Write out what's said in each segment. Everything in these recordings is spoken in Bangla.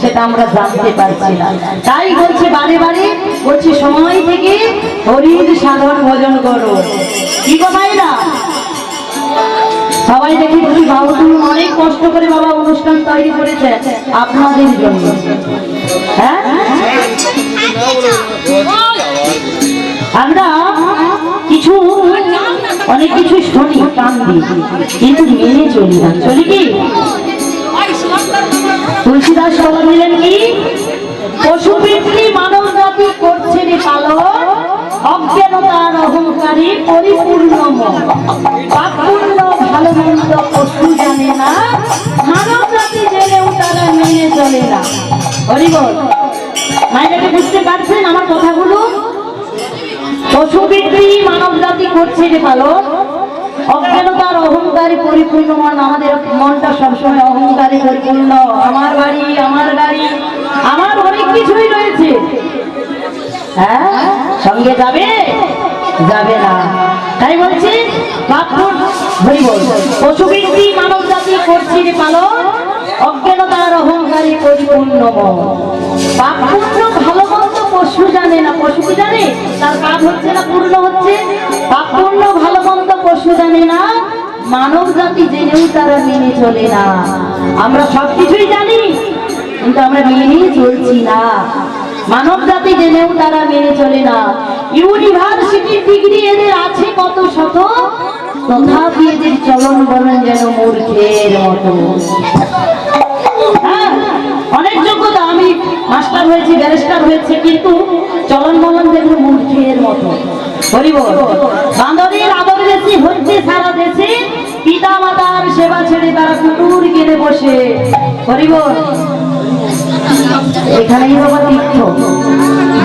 সেটা আমরা জানতে পারছি না। তাই বলছে বারে বারে বলছি সময় থেকে হরির সাধন ভজন করো। কি গো ভাইরা, সবাই দেখি বলি বাবুটুলু অনেক কষ্ট করে বাবা অনুষ্ঠান তৈরি করেছে আপনাদের জন্য। হ্যাঁ, আমরা কিছু অনেক কিছু শুনি কান দিই, কিন্তু মেনে চলি না। চলি কি? তুলসীদাস বলা দিলেন কি, পশু পিতৃ মানব জাতি করছে রে পালন, অজ্ঞানতার অহংকারী পরিপূর্ণ মন। পাপপূর্ণ ভালো মন্দ পশু জানে না, মানব জাতি জেনেও তারা মেনে চলে না। হরি বল। মায়েরাকে বুঝতে পারছেন আমার কথাগুলো? পশুবৃত্তি মানব জাতি করছে রে পালন, অজ্ঞানতার অহংকারী পরিপূর্ণ মন। আমাদের মনটা সবসময় অহংকারী পরিপূর্ণ। আমার বাড়ি, আমার গাড়ি, আমার অনেক কিছুই রয়েছে। হ্যাঁ, সঙ্গে যাবে যাবে না। তাই বলছি পশুবৃত্তি মানব জাতি করছে রে পালন, অজ্ঞানতার অহংকারী পরিপূর্ণ মন। পাপপূর্ণ ভালো মন্দ পশু জানে না। পশু কি জানে তার পাপ হচ্ছে না পূর্ণ হচ্ছে? পাপপূর্ণ ভালো মন্দ পশু জানে না, মানব জাতি জেনেও তারা মেনে চলে না। আমরা সবকিছুই জানি কিন্তু আমরা মেনে চলছি না। মানব জাতি জেনেও তারা মেনে চলে না। ইউনিভার্সিটির ডিগ্রি এদের আছে কত শত, তথাপি এদের চলন বলন যেন মূর্খের মতো। হ্যাঁ, অনেক যোগ্যতা, আমি মাস্টার হয়েছি, ব্যারিস্টার হয়েছে, কিন্তু চলন বলন যেন মূর্খের মতো। হরি বল। বান্দরের আদর বেশি হচ্ছে সারা দেশে, পিতা মাতার সেবা ছেড়ে তারা কুকুর কিনে বসে। হরি বল। এখানেই বাবা তীর্থ।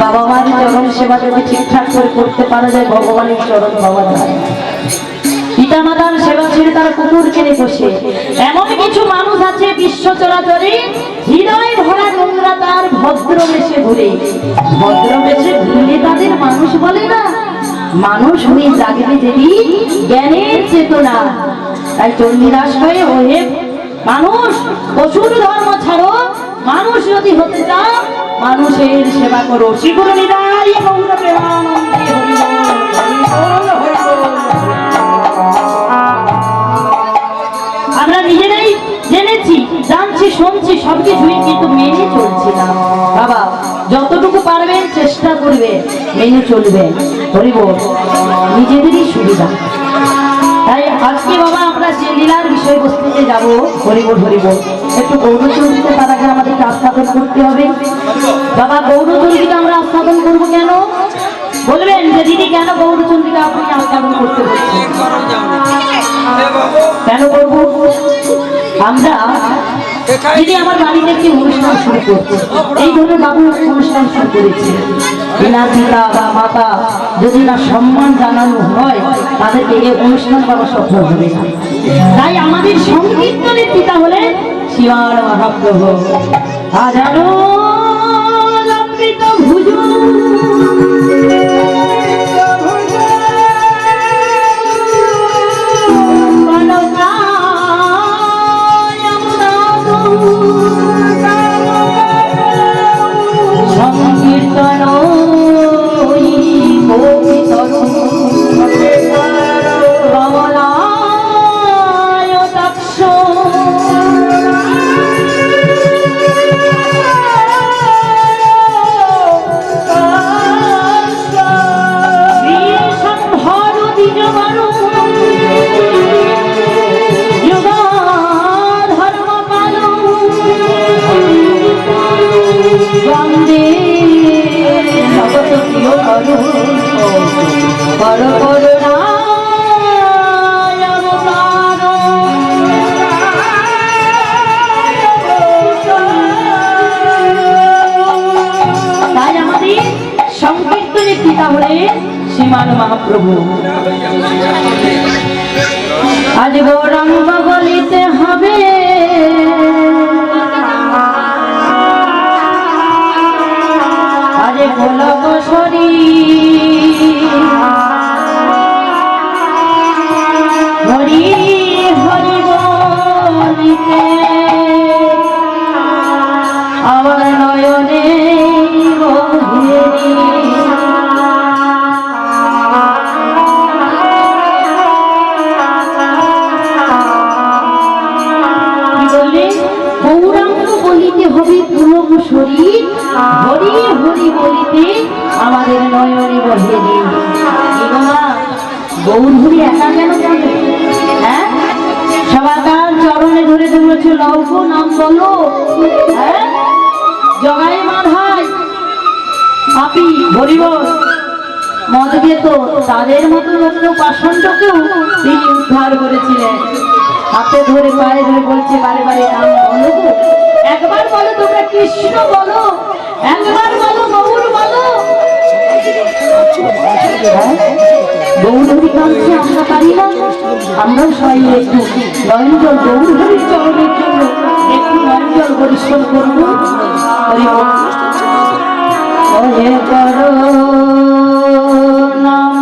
বাবা মার চরণ সেবা যদি ঠিকঠাক করে করতে পারা যায়, ভগবানের চরণ পাওয়া যায়। পিতা মাতার সেবা ছেড়ে তারা কুকুর কিনে বসে। এমন কিছু মানুষ আছে বিশ্ব চরাচরে, হৃদয় ভরা নোংরা তার ভদ্র বেশে ঘুরে। ভদ্র বেশে ঘুরলে তাদের মানুষ বলে না, মানুষ হয়ে জাগবে দেবী জ্ঞানের চেতনা। তাই চণ্ডীদাস হয়ে ওহে মানুষ, পশুর ধর্ম ছাড়ো, মানুষ যদি হতে চাও মানুষের সেবা করো। শ্রীগুরু নিতাই গৌর প্রেমানন্দে হরি বল, হরি বল, হরি বল। আমরা নিজেরাই জেনেছি, জানছি, শুনছি সবকিছুই, কিন্তু মেনে চলছি না। বাবা যতটুকু পারবেন চেষ্টা করবেন, মেনে চলবেন। হরি বল। নিজেদেরই সুবিধা। তাই আজকে বাবা আমরা যে লীলার বিষয়বস্তুতে যাবো, হরি বল হরি বল, একটু গৌরচন্দ্রীকে তার আগে আমাদেরকে আস্বাদন করতে হবে। বাবা গৌরচন্দ্রীকে আমরা আস্বাদন করবো কেন বলবেন যে দিদি, কেন গৌরচন্দ্রীকে আপনি আস্বাদন করতে বলছেন? কেন করবো? আমরা যদি আমার বাড়িতে একটি অনুষ্ঠান শুরু করছে, এই ধরনের বাবু অনুষ্ঠান শুরু করেছে, এনার পিতা বা মাতা যদি না সম্মান জানানো হয়, তাদেরকে এই অনুষ্ঠান করা সফল হবে না। তাই আমাদের সংকীর্তনের পিতা হলেন শ্রীমান মহাপ্রভু। হাজারো লম্বিত ভুজু সংকীর্তন কমলায় দক্ষ সম্ভর দ্বিজ বারু ধর্ম পালু বন্দে জগত প্রিয় করু বড় করুণা। তাই আমাদের সংকীর্তনের পিতা হলেন শ্রীমান মহাপ্রভু। আজ গৌরাঙ্গ বলিতে হবে, আজ গোলক শরীর হরি হরি বলিতে আমার নয়নে বহিরি। গৌরাঙ্গ বলিতে হবে পুলক শরীর, হরি হরি বলিতে আমাদের নয়নে বহে দিন। গৌর হরি একা কেন বলে? হ্যাঁ, সবার চরণে ধরে ধরেছে লৌক নাম বলো। হ্যাঁ, জগাই মাধাই পাপী হরিবল মদ খেত তাদের মতো অন্য পাষণ্ডকেও তিনি উদ্ধার করেছিলেন। হাতে ধরে পায়ে ধরে বলছে বারে বারে নাম বলো গো। একবার বলো তোমরা কৃষ্ণ বলো, একবার বলো গৌর বলো। গৌর হরি কাঁদছে আমরা পারি না, আমরাও সবাই একটু নয়নজল গৌর হরির চরণের জন্য একটু নয়নজল পরিশ্রম করবো। হরি বল। ওহে করো নাম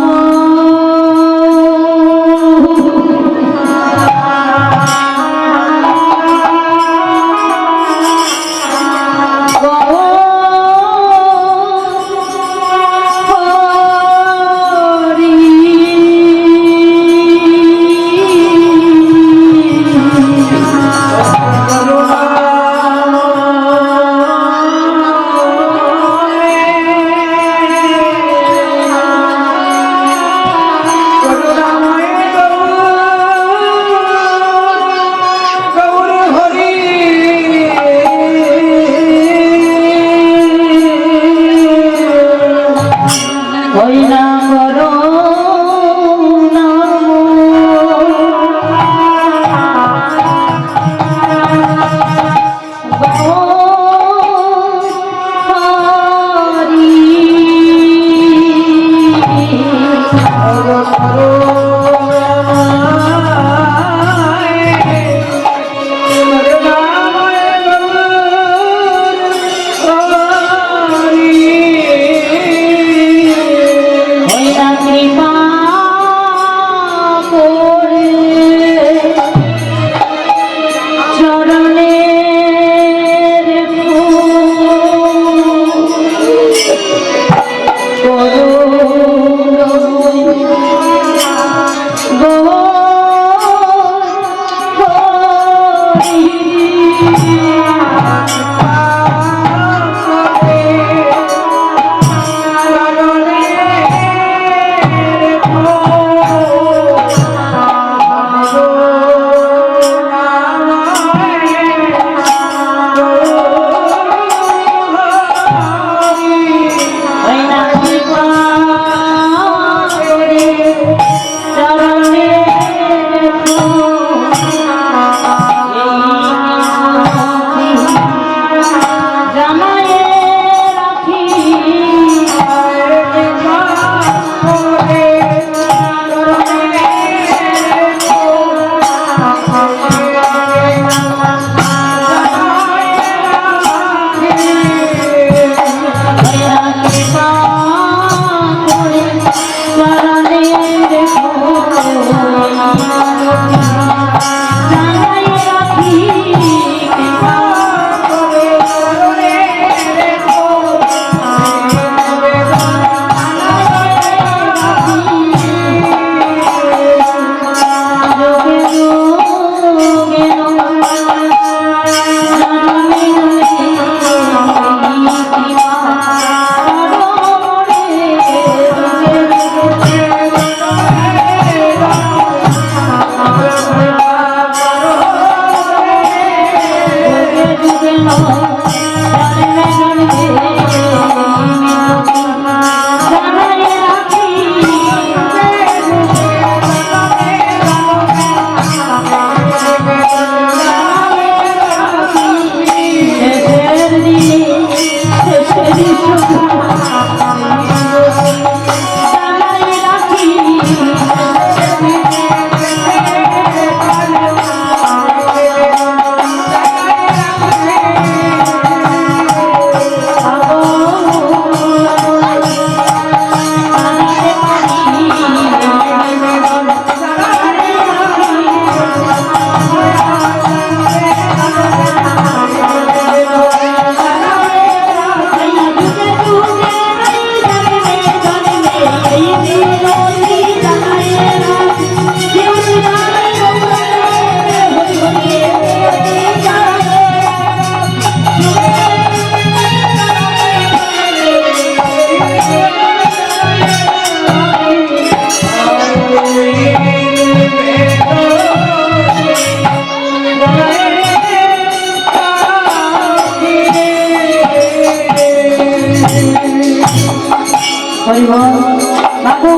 বাবু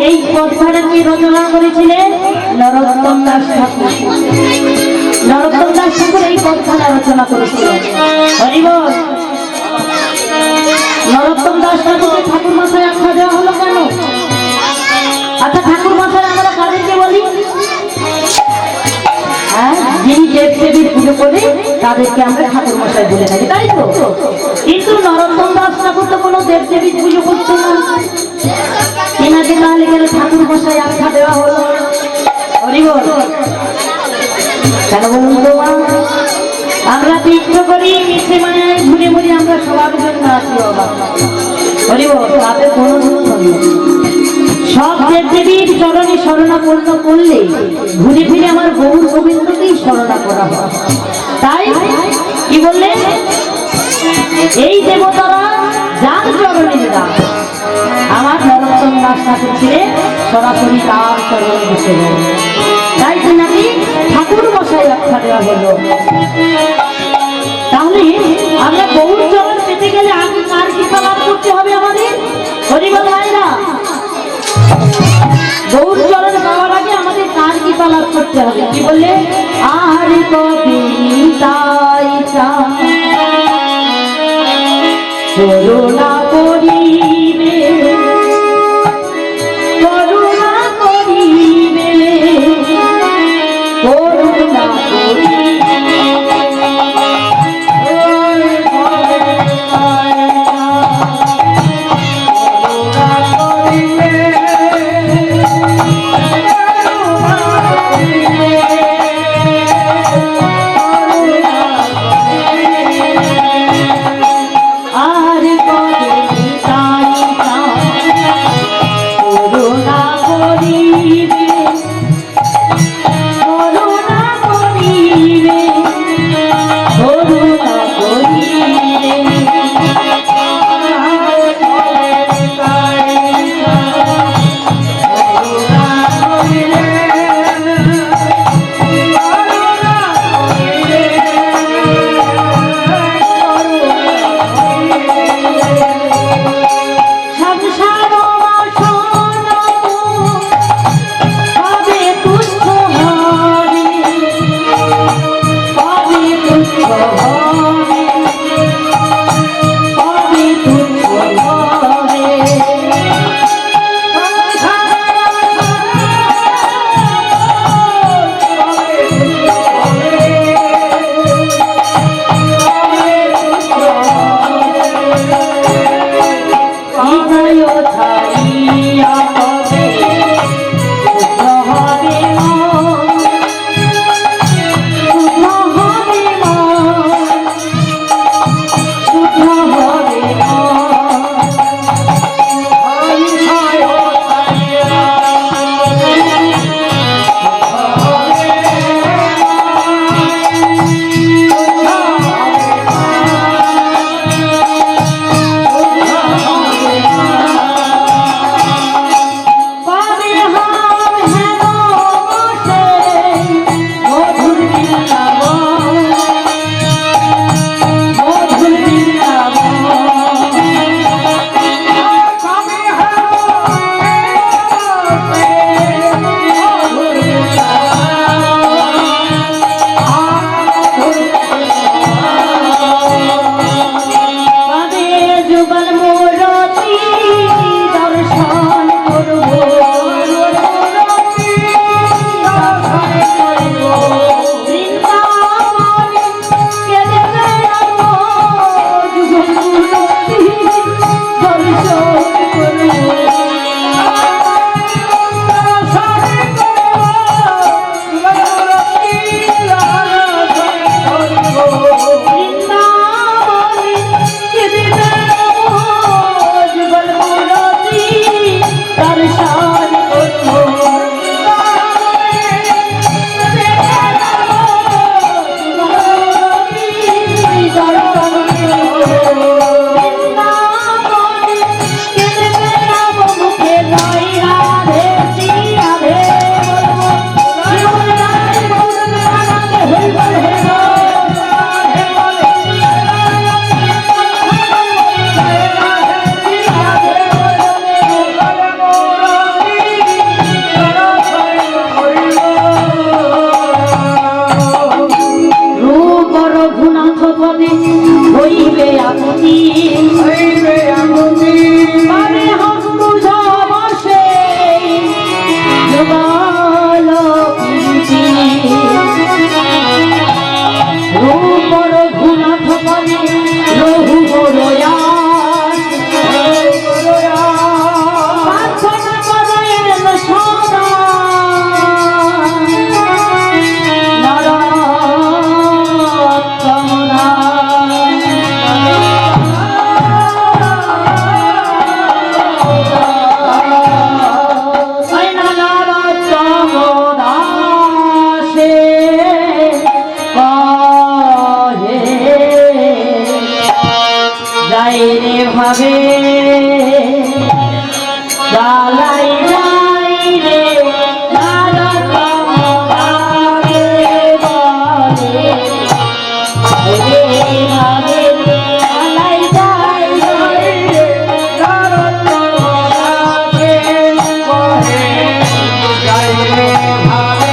এই কথাটা কি রচনা করেছিলেন নরোত্তম দাস ঠাকুর। নরোত্তম দাস ঠাকুর এই কথাটা রচনা করেছিলেন। হরিবল। নরোত্তম দাস ঠাকুরকে ঠাকুর মশাই আখ্যা দেওয়া হলো কেন? আচ্ছা ঠাকুর মশাই আমরা কাদেরকে বলি? হ্যাঁ, যিনি দেব দেবীর পুজো করে তাদেরকে আমরা ঠাকুর মশাই বলে থাকি, তাই তো? কিন্তু নরোত্তম দাস ঠাকুর তো কোনো দেব দেবীর পুজো করতো না, এনাকে তাহলে গেলে ঠাকুর মশাই আখ্যা দেওয়া হলো। হরিবল। কেন বলুন তো মা? আমরা তীর্থ করি মিছে মানে ঘুরে ঘুরে আমরা সবার জন্য আসি বাবা। হরিবল। তাতে কোনো দুঃখ নেই, সব দেবদেবীর চরণে শরণাপন্ন করলে ঘুরে ফিরে আমার গৌর গোবিন্দকেই শরণা করা হয়। তাই কি বললেন? এই দেবতারা যার চরণে দান, আমার নরোত্তম দাস ঠাকুর ছিলেন সরাসরি তার চরণে বসে গেল, তাই কি নাকি ঠাকুর মশাই আখ্যা দেওয়া হলো। তাহলে আমরা গৌর চরণ পেতে গেলে আগে কার কৃপা লাভ করতে হবে আমাদের? হরিবল ভাইরা, গৌর চরণ পাওয়ার আগে আমাদের কার কৃপা লাভ করতে হবে? কি বললে? আর কবি তাই করুণা করিবে, করুণা করিবে, করুণা করিবে। মানে হক বুঝা বসে যুগল প্রীতি রূপর ঘুনা থপনে রহু বড়য়া প্রার্থনা করেন সদা নরকমনা ভাবে বালাই যাই রে নারকমনারে বলে রে ভাবে বালাই যাই রে নারকমনারে বলে যাই রে ভাবে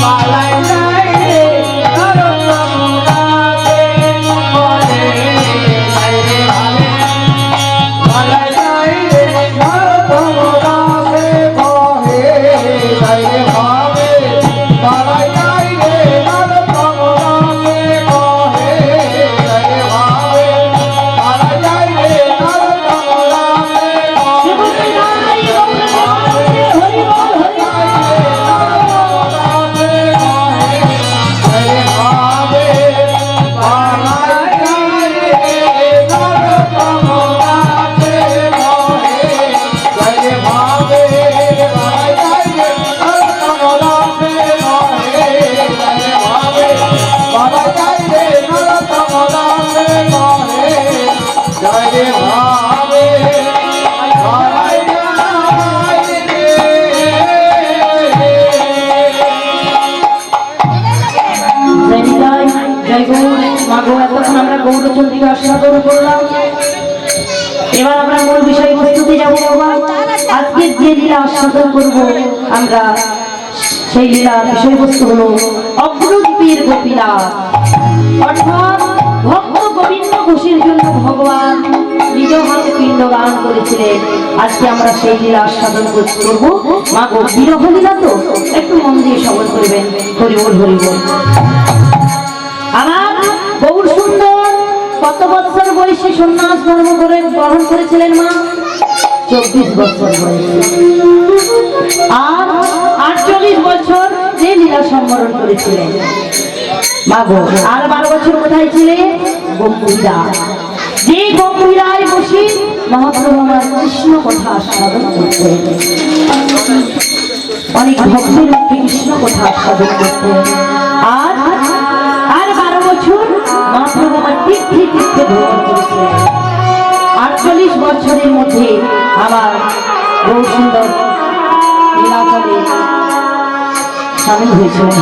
বালাই যাই রে নারকমনারে বলে যাই রে ভাবে বালাই যাই রে নারকমনারে বলে যাই রে ভাবে বালাই যাই রে নারকমনারে বলে যাই রে ভাবে বালাই যাই রে আমরা গৌরচন্দ্রীকে আস্বাদন করলাম। এবার আমরা মূল বিষয় বস্তুতে যাবো বাবা। আজকের যে লীলা আস্বাদন করব আমরা, সেই লীলার বিষয়বস্তু হলো অগ্রদ্বীপের গোপীনাথ, অর্থাৎ ভক্ত গোবিন্দ ঘোষের জন্য ভগবান নিজ হাতে পিণ্ডদান করেছিলেন। আজকে আমরা সেই লীলা আস্বাদন করবো। মা গো বিরহ লীলা তো একটু মন দিয়ে শ্রবণ করবেন। হরি বল হরি বল। আমার গৌর সুন্দর কত বছর বয়সে সন্ন্যাস ধর্ম করে গ্রহণ করেছিলেন মা? 24 বছর বয়সে। আর 48 বছর যে লীলা সম্বরণ করেছিলেন মা গো। আর 12 বছর কোথায় ছিলেন? গম্ভীরা। যে গম্ভীরায় বসে মহাপ্রভু আমার কৃষ্ণ কথা আস্বাদন করতেন। অনেক ভক্তের মুখে কৃষ্ণ কথা আস্বাদন করতেন। আর 12 বছর মহাপ্রভু আমার তীর্থে তীর্থে ভ্রমণ করেছিলেন। 48 বছরের মধ্যে আমার গৌর সুন্দর লীলাচলে সামিল হয়েছিলেন,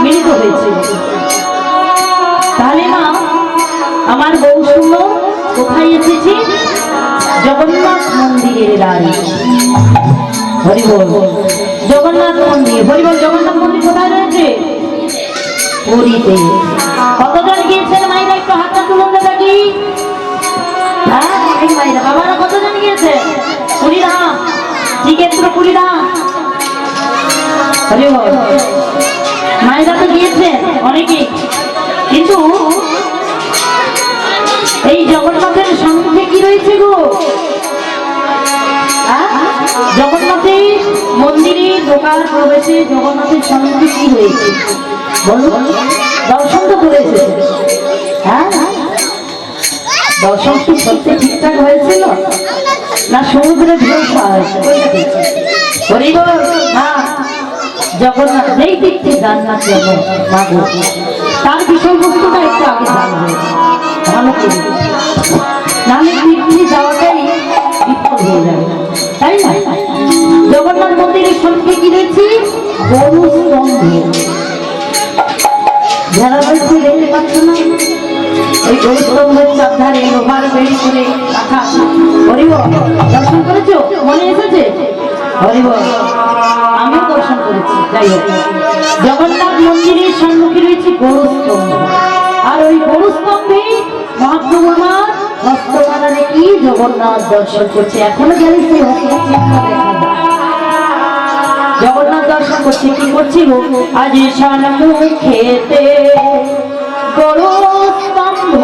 মিলিত হয়েছিলেন। তাহলে না আমার গৌর সুন্দর কোথায় এসেছে? জগন্নাথ মন্দিরের রানী। হরি বল। জগন্নাথ মন্দির, হরি বল। জগন্নাথ মন্দির কোথায় রয়েছে? পুরীতে। কতজন গিয়েছেন মাইরা? একটু হাতটা তুলুন দেখি। হ্যাঁ মাইরা বাবারা কতজন গিয়েছে? পুরীধাম। শ্রীক্ষেত্র পুরীধাম। হরি বল। মাইরা তো গিয়েছে অনেকে, কিন্তু এই জগন্নাথের সঙ্গে কি রয়েছে গো? জগন্নাথের মন্দিরে ঢোকার প্রবেশে জগন্নাথের সঙ্গে কি হয়েছে বলুন? দর্শন তো করে এসেছে। হ্যাঁ দর্শন কি সত্যি ঠিকঠাক হয়েছিল না সমুদ্রে ঢেউ হরি বল। না জগন্নাথ যেই দিকটি জান্নাত যাবো মা গো, তার বিষয়বস্তুটা একটু আগে জানবে ভালো করে, নাহলে তীর্থে যাওয়াটাই বিফল হয়ে যাবে, তাই না? জগন্নাথ মন্দিরের সঙ্গে কি রয়েছে? গরু স্তম্ভ। যারা রয়েছে দেখতে পাচ্ছ না, ওই গরু স্তম্ভের চারধারে লোহার বেড়ি করে রাখা। হরি বল। দর্শন করেছো? মনে এসেছে? হরি বল। আমিও দর্শন করেছি। যাই হোক, জগন্নাথ মন্দিরের সম্মুখে রয়েছে গরু স্তম্ভ, আর ওই গরু স্তম্ভে কি জগন্নাথ দর্শন করছে, এখনো গেলে সেই ভক্তের চিহ্ন দেখা যায়। জগন্নাথ দর্শন করছে, কি করছি গো? আজ শান মুখেতে গরু স্তম্ভ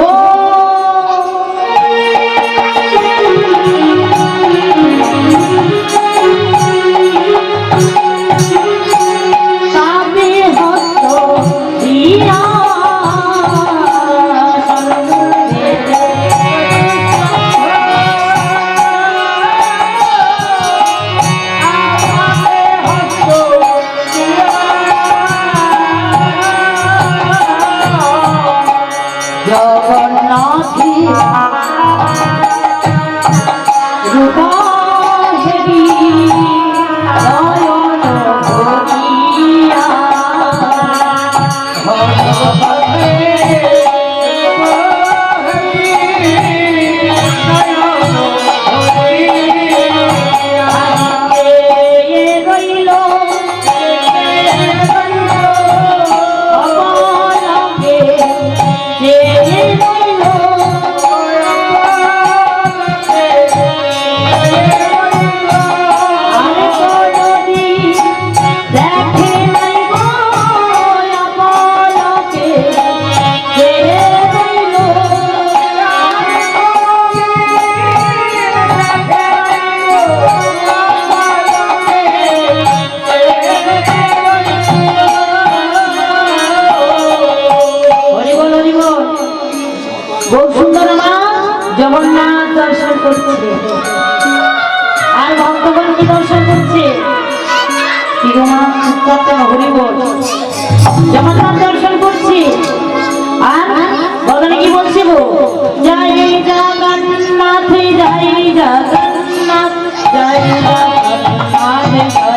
জগন্নাথ দর্শন করছে, আর ভক্তগণ কি দর্শন করছে? জগন্নাথ দর্শন করছে, আর ভগবান কি বলছে গো? জয় জগন্নাথ জয় জগন্নাথ জয় জগন্নাথ জয় জগন্নাথ জয়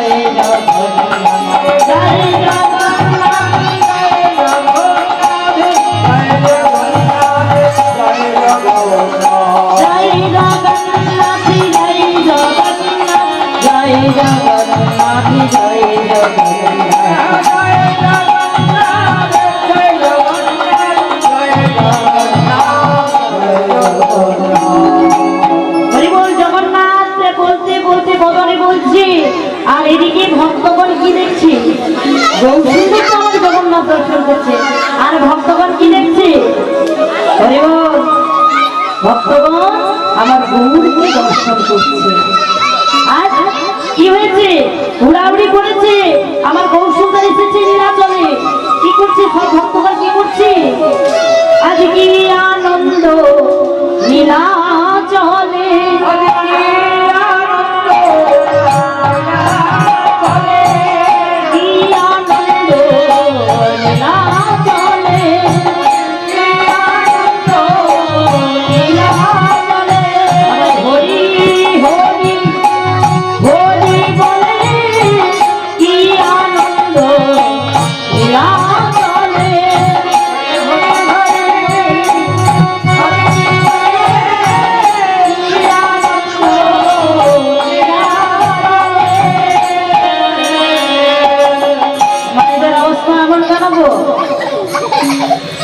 আর এদিকে ভক্তগণ কি দেখছে? আমার জগন্নাথ দর্শন করছে, আর ভক্তগণ কি দেখছে? ভক্তগণ আমার গৌরকে দর্শন করছে। আর কি হয়েছে? উড়াউড়ি করেছে, আমার গৌর সুন্দর এসেছে নীলাচলে। কি করছে সব ভক্তগণ? কি করছে? আজ কি আনন্দ নীলাচলে,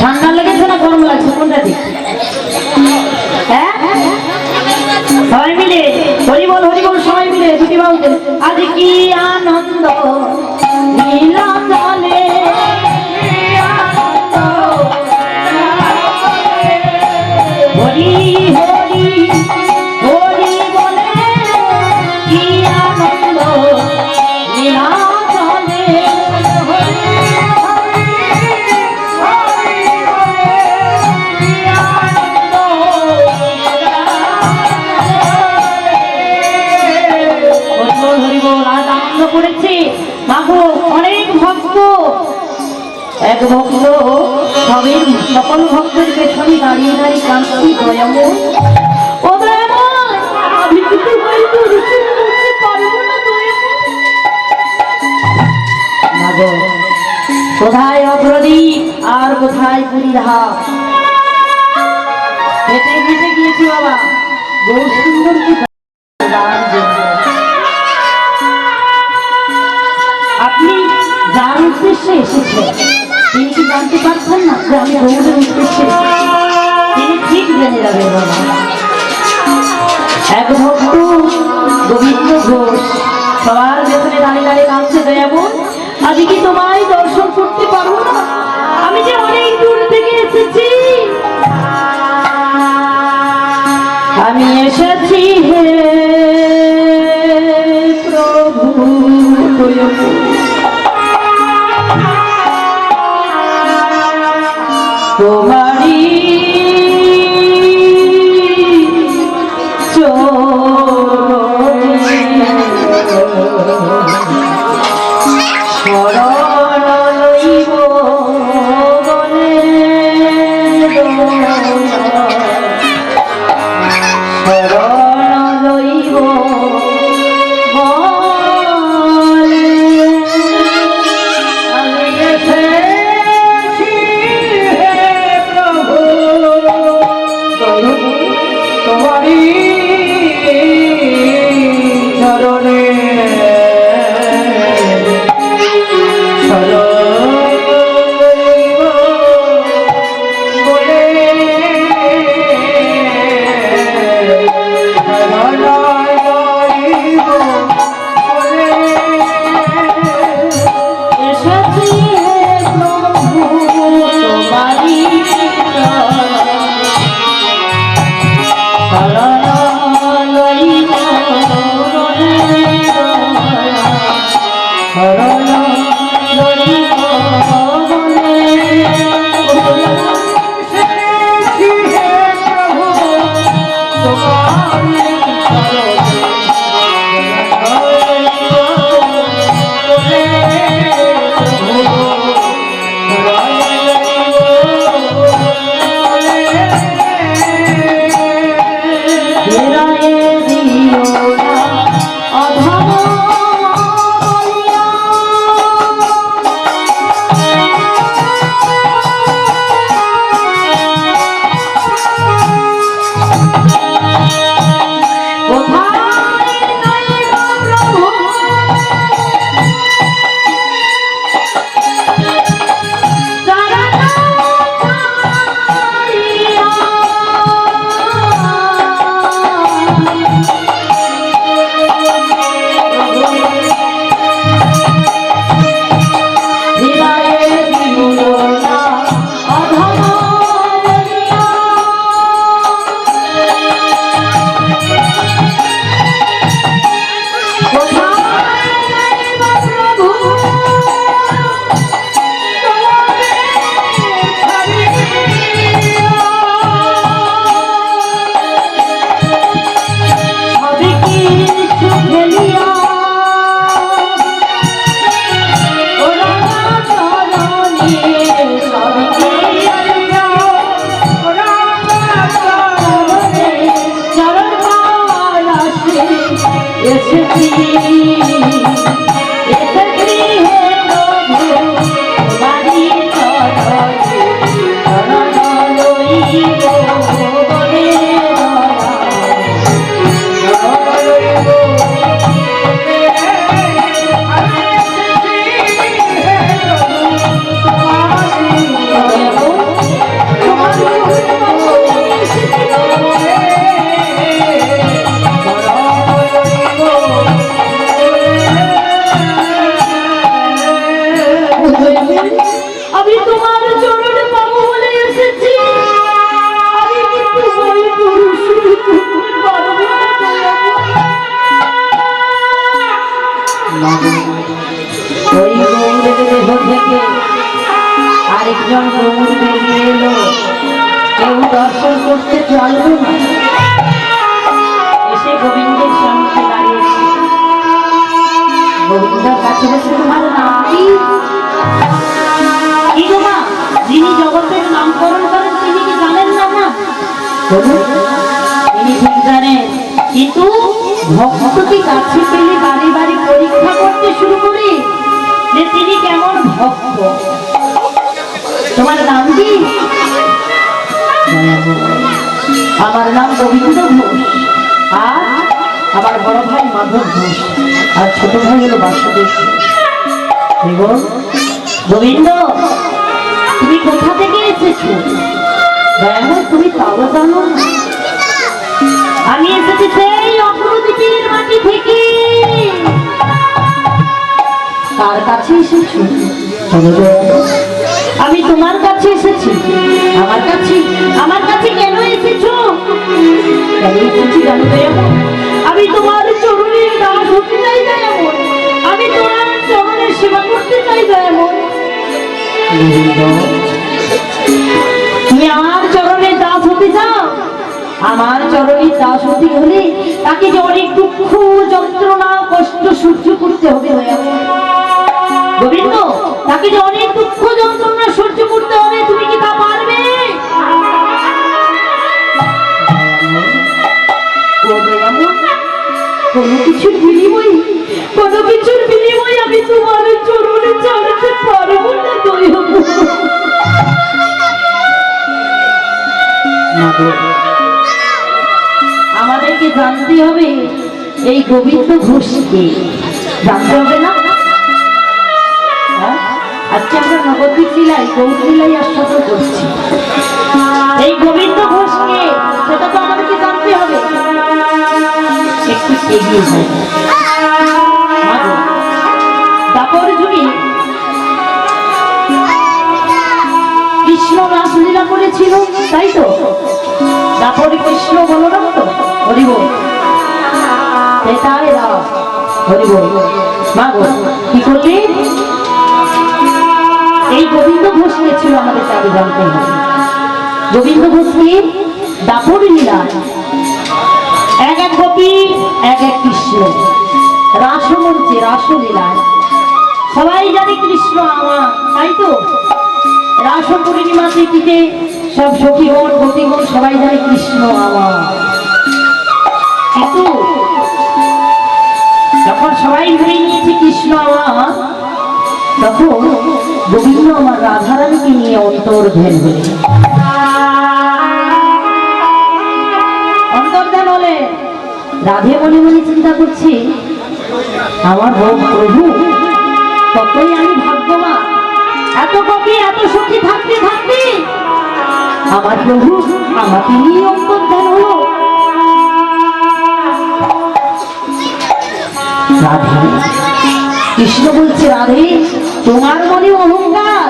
ঠান্ডা লেগেছে না গরম লাগছে? কোনটা দিক? হ্যাঁ, সবাই মিলে হরি বল সবাই মিলে দুটি বাউকে। আজ কি আনন্দ নীলাচলে, হরি হরি হরি বলে কি আনন্দ নীলাচলে। করেছে মাগো অনেক ভক্ত, এক ভক্ত সবের সকল ভক্তের পেছনে দাঁড়িয়ে দাঁড়িয়ে কাঁদছি, দয়াময় ও দয়াময়, আমি কিছু হয়তো রুচি করতে পারবো না মাগো। কোথায় অগ্রদীপ আর কোথায় পুরীরা? হেঁটে হেঁটে গিয়েছি বাবা গৌর সুন্দর কি আপনি যার উদ্দেশ্যে এসেছেন তিনি কি জানতে পারছেন না যে আমি গৌরের উদ্দেশ্যে? তিনি ঠিক জেনে যাবেন বাবা। এক ভক্ত গোবিন্দ ঘোষ সবার পেছনে দাঁড়িয়ে দাঁড়িয়ে কাঁদছে, দয়ামন আজ কি তোমায় দর্শন করতে পারবো না? আমি যে অনেক দূর থেকে এসেছি, আমি এসেছি হে প্রভু তোমারি আরেকজন গৌর বেরিয়ে এলো, কেউ দর্শন করতে চলবে না, এসে গোবিন্দের সামনে দাঁড়িয়েছে। গোবিন্দের কাছে বসে তোমার নাম কি? কি গো মা, যিনি জগতের নামকরণ করেন তিনি কি জানেন না? না তিনি ঠিক জানেন, কিন্তু ভক্তকে কাছে পেলে বাড়ি বাড়ি পরীক্ষা করতে শুরু করে যে তিনি কেমন ভক্ত। তোমার নাম কি? আমার নাম গোবিন্দ ঘোষ, আর আমার বড় ভাই মাধব ঘোষ, আর ছোট ভাই হলো বাসুদেব। গোবিন্দ, তুমি কোথা থেকে এসেছো? দয়াময়, তুমি তাও জানো? আমি এসেছি গভীর মাটি থেকে কার কাছে এসেছো? আমি তোমার কাছে এসেছি। আমার কাছে কেন এসেছো? কেন এসেছি জানো দয়াময়? আমি তোমার চরণের দাস হতে চাই দয়াময়। আমি তোমার চরণের সেবা করতে চাই দয়াময়। তুমি আমার চরণের দাস হতে চাও? আমার চরণের দাস হতে হলে তাকে যে অনেক দুঃখ যন্ত্রণা কষ্ট সহ্য করতে হবে দয়াময়। গোবিন্দ, তাকে যে অনেক দুঃখ যন্ত্রণা সহ্য করতে হবে, তুমি কি তা পারবে? কোনো কিছুর বিনিময়ে আমি তোমার চরণে ছাড়তে পারবো না দয়াময়। আমাদেরকে জানতে হবে এই গোবিন্দ ঘোষকে, জানতে হবে না? আজকে আমরা নবদ্বীপ জেলায় গৌর জেলায় আস্বাদন করছি। এই গোবিন্দ ঘোষকে সেটা তো আমাদেরকে জানতে হবে। একটু এগিয়ে যাই। দাপর যুগে কৃষ্ণ রাসলীলা করেছিল, তাই তো? দাপরে কৃষ্ণ বলরাম তো, হরিবল সেটাই রাম, হরিবল। মা গো, কি করলে? এই গোবিন্দ ঘোষকে ছিল আমাদের আগে জানতে হবে। গোবিন্দ ঘোষকে দাপর লীলা এক এক গোপী এক এক কৃষ্ণ রাসমঞ্চে রাসলীলায় সবাই জানে কৃষ্ণ আমার, তাই তো? রাস পূর্ণিমা তিথিতে সব সখীগণ গোপীগণ সবাই জানে কৃষ্ণ আমার। কিন্তু যখন সবাই ধরে নিয়েছে কৃষ্ণ আমার, তখন গোবিন্দ আমার রাধারানীকে নিয়ে অন্তর্ধান হলে অন্তর্ধান হলে রাধে মনে মনে চিন্তা করছি, আমার প্রভু কতই আমি ভাগ্যবান, এত গোপী এত সখী থাকতে থাকতে আমার প্রভু আমাকে নিয়ে অন্তর্ধান হলো। রাধে, কৃষ্ণ বলছে, রাধে তোমার মনে অহংকার,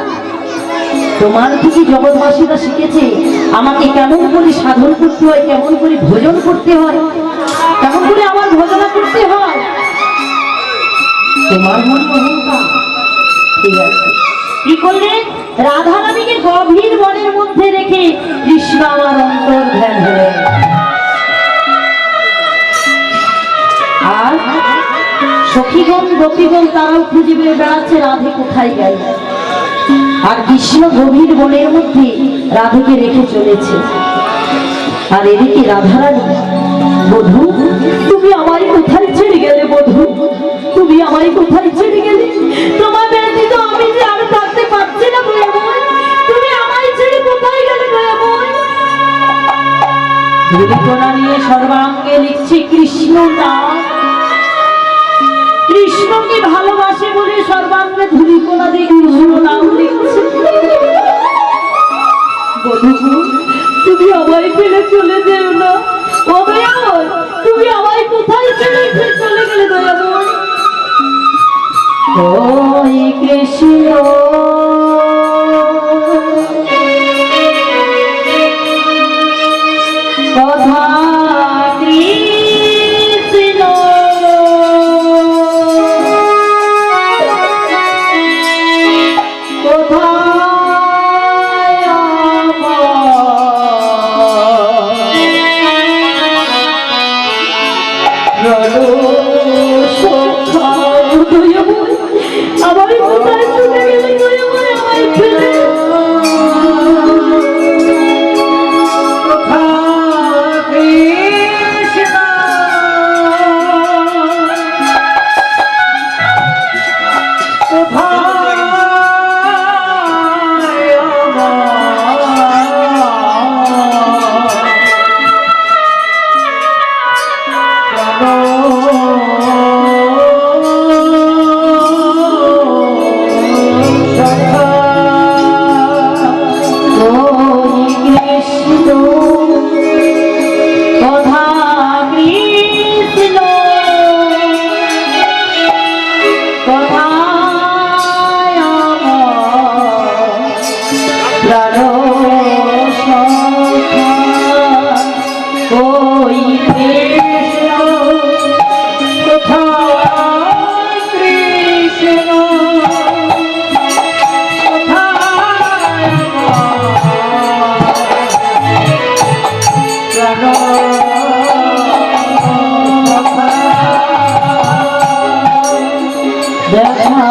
তোমার থেকে জগৎবাসীরা শিখেছে আমাকে কেমন করে সাধন করতে হয়, কেমন করে ভোজন করতে হয়, কেমন করে আমার ভজনা করতে হয়। তোমার মনে অহংকার, ঠিক আছে। কি করলে? রাধা রানীকে গভীর বনের মধ্যে রেখে কৃষ্ণ আমার অন্তর্ধান হলেন। আর সখীগণ গোপীগণ তারাও খুঁজে বেড়াচ্ছে রাধে কোথায় গেল। আর কৃষ্ণ গভীর বনের মধ্যে রাধেকে রেখে চলেছে। আর এদিকে রাধারানী, বধূ তুমি আমায় কোথায় ছেড়ে গেলে? বধূ তুমি আমায় কোথায় ছেড়ে গেলে? তোমার ব্যতীত আমি যে আর থাকতে পারছি না দয়াময়, তুমি আমায় ছেড়ে কোথায় গেলে দয়াময়? ধূলিকণা নিয়ে সর্বাঙ্গে লিখছে কৃষ্ণ নাম। কৃষ্ণকে ভালোবাসে বলে সর্বাঙ্গে ধূলিকণা দিয়ে কৃষ্ণ নাম লিখছে। বধূ তুমি আমায় ফেলে চলে যেও না, ও দয়াময় তুমি আমায় কোথায় ছেড়ে চলে গেলে দয়াময়? ওই কৃষ্ণ কথা কৃষ্ণ কোথায় আমার কোথায় চলে গেলে? দেখা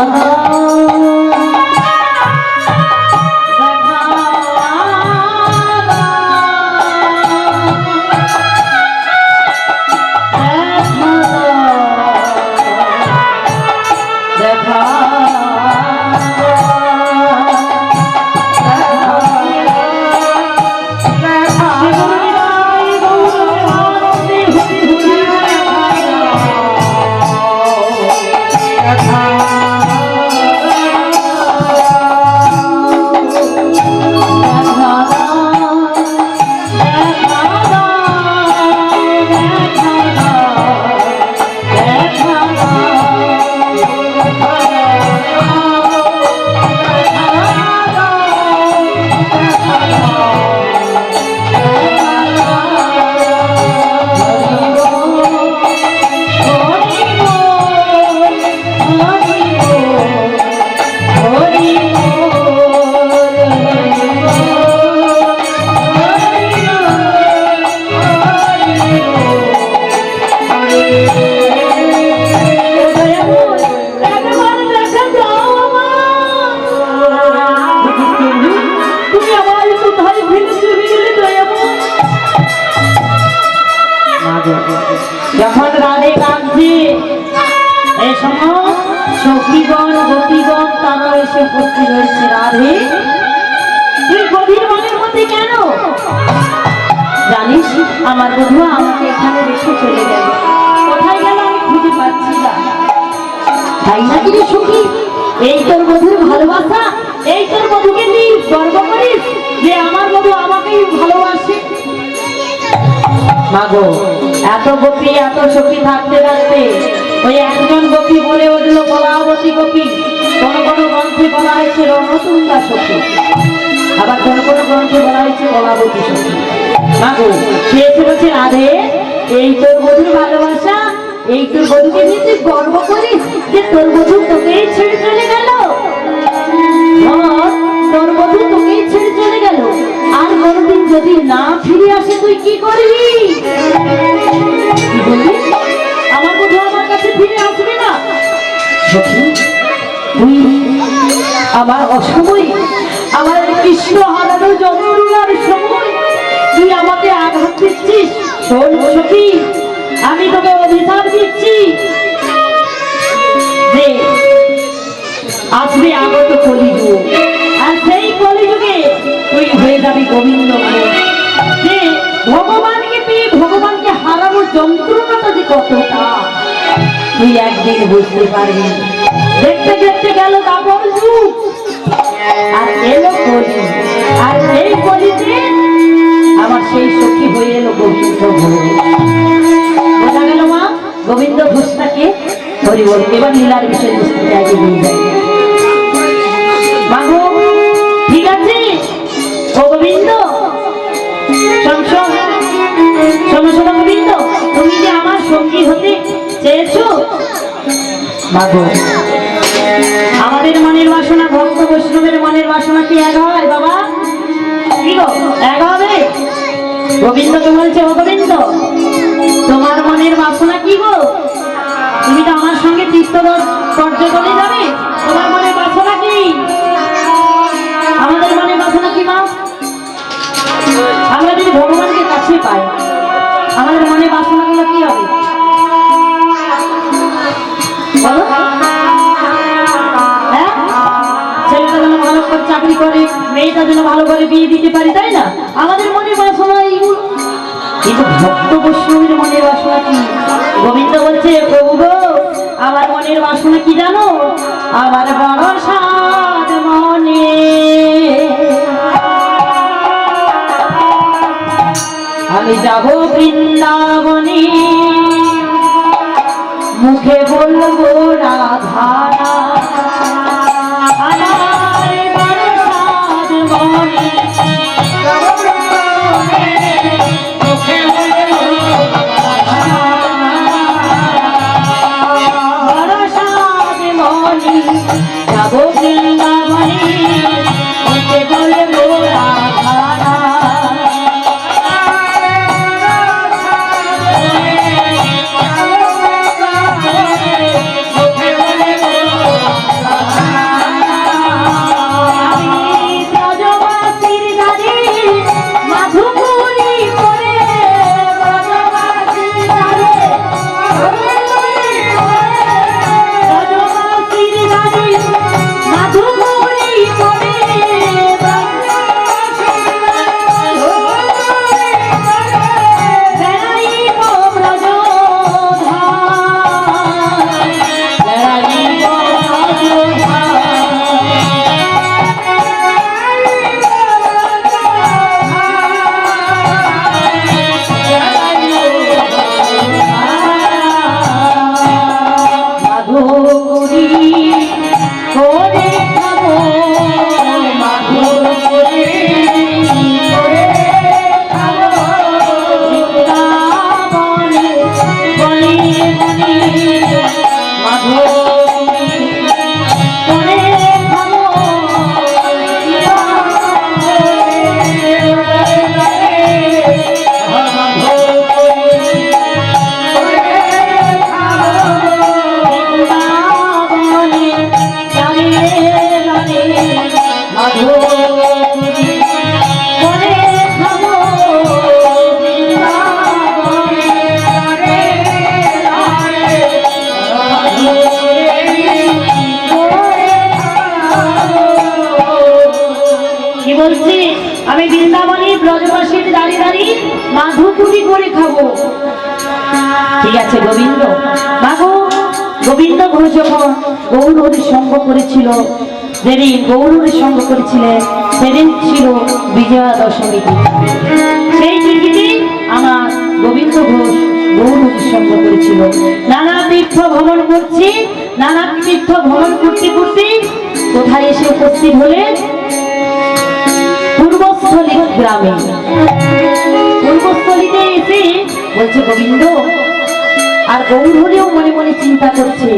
যখন রাধে কাঁদছে এই সময় সখীগণ গোপীগণ তারা এসে উপস্থিত হয়েছে। রাধে তুই গভীর মনের মধ্যে কেন? জানিস আমার বধূয়া আমাকে এখানে রেখে চলে গেল, কোথায় গেল আমি খুঁজে পাচ্ছি না। তাই নাকি রে সখী? এই তোর বধূর ভালোবাসা, এই তোর বধূকে তুই গর্ব করিস যে আমার বধূ আমাকেই ভালোবাসে? মাগো এত গোপী এত সখী থাকতে থাকতে ওই একজন গোপী বলে উঠলো কলাবতী গোপী। কোন কোন গ্রন্থে বলা হয়েছে রণতুঙ্গা সখী, আবার কোন কোন গ্রন্থে বলা হয়েছে কলাবতী সখী। মাগো সে এসে বলছে রাধে এই তোর বধূর ভালোবাসা, এই তোর বধূকে নিয়ে তুই গর্ব করিস যে তোর বধূ তোকেই ছেড়ে চলে গেল। তোর বধূ তোকেই ছেড়ে চলে গেল, আর কোনদিন যদি না ফিরে আসে তুই কি করবি? কি বলবি? আমার বধূ আমার কাছে ফিরে আসবে না? তুই আমার অসময়, আমার কৃষ্ণ হারানোর যন্ত্রণার সময় তুই আমাকে আঘাত দিচ্ছিস। শোন সখী, আমি তোকে অভিশাপ দিচ্ছি যে আসবে আগত কলিযুগ, আর সেই কলিযুগে তুই হয়ে যাবি গোবিন্দ। যে ভগবানকে পেয়ে ভগবানকে হারানোর যন্ত্রণাটা যে কতটা তুই একদিন বুঝতে পারবি। দেখতে দেখতে গেল দাপর যুগ, আর এলো কলি, আর এই কলিতে আমার সেই সখী হয়ে এলো গোবিন্দ ঘোষ। বোঝা গেল মা গোবিন্দ ঘোষটাকে? হরি বল। এবার লীলার বিষয়ে বুঝতে চাই নিয়ে যাই। মাগো ঠিক আছে ও গোবিন্দ, শোনো শোনো গোবিন্দ, তুমি যে আমার সঙ্গী হতে চেয়েছো। মাগো আমাদের মনের বাসনা, ভক্ত বৈষ্ণবের মনের বাসনা কি এক হয় বাবা? কি গো এক হবে? গোবিন্দকে বলছে ও গোবিন্দ তোমার মনের বাসনা কি গো? তুমি তো আমার সঙ্গে তীর্থ পর্যটনে যাবে, তোমার মনের বাসনা কি? আমাদের মনের বাসনা কি মা? আমরা যদি ভগবানকে কাছে পাই আমাদের মনে বাসনা গুলো কি হবে বলো? হ্যাঁ, ছেলেটা যেন ভালো করে চাকরি করে, মেয়েটা যেন ভালো করে বিয়ে দিতে পারি, তাই না? আমাদের মনে বাসনা এইগুলো। কিন্তু ভক্ত বৈষ্ণবের মনের বাসনা কি? গোবিন্দ বলছে প্রভু গো আমার মনের বাসনা কি জানো? আমার বড় সাধ মনে আমি যাব বৃন্দাবনে, মুখে বলবো রাধা আমার বড় সাধ মনে। মুখে বলবো বড় সাধ মনে, যাব বৃন্দাবনে, মুখে বলবো রাধা। ঠিক আছে গোবিন্দ মাগো গোবিন্দ ঘোষ যখন গৌর হরির সঙ্গ করেছিল, যেদিন গৌর হরির সঙ্গ করেছিলেন সেদিন ছিল বিজয়া দশমী তিথি। সেই তিথিতে আমার গোবিন্দ ঘোষ গৌর হরির সঙ্গ করেছিল। নানা তীর্থ ভ্রমণ করছি, নানা তীর্থ ভ্রমণ করতে করতে কোথায় এসে উপস্থিত হলেন? পূর্বস্থলী গ্রামে। পূর্বস্থলীতে এসে বলছে গোবিন্দ, আর গৌর হরিও মনে মনে চিন্তা করছে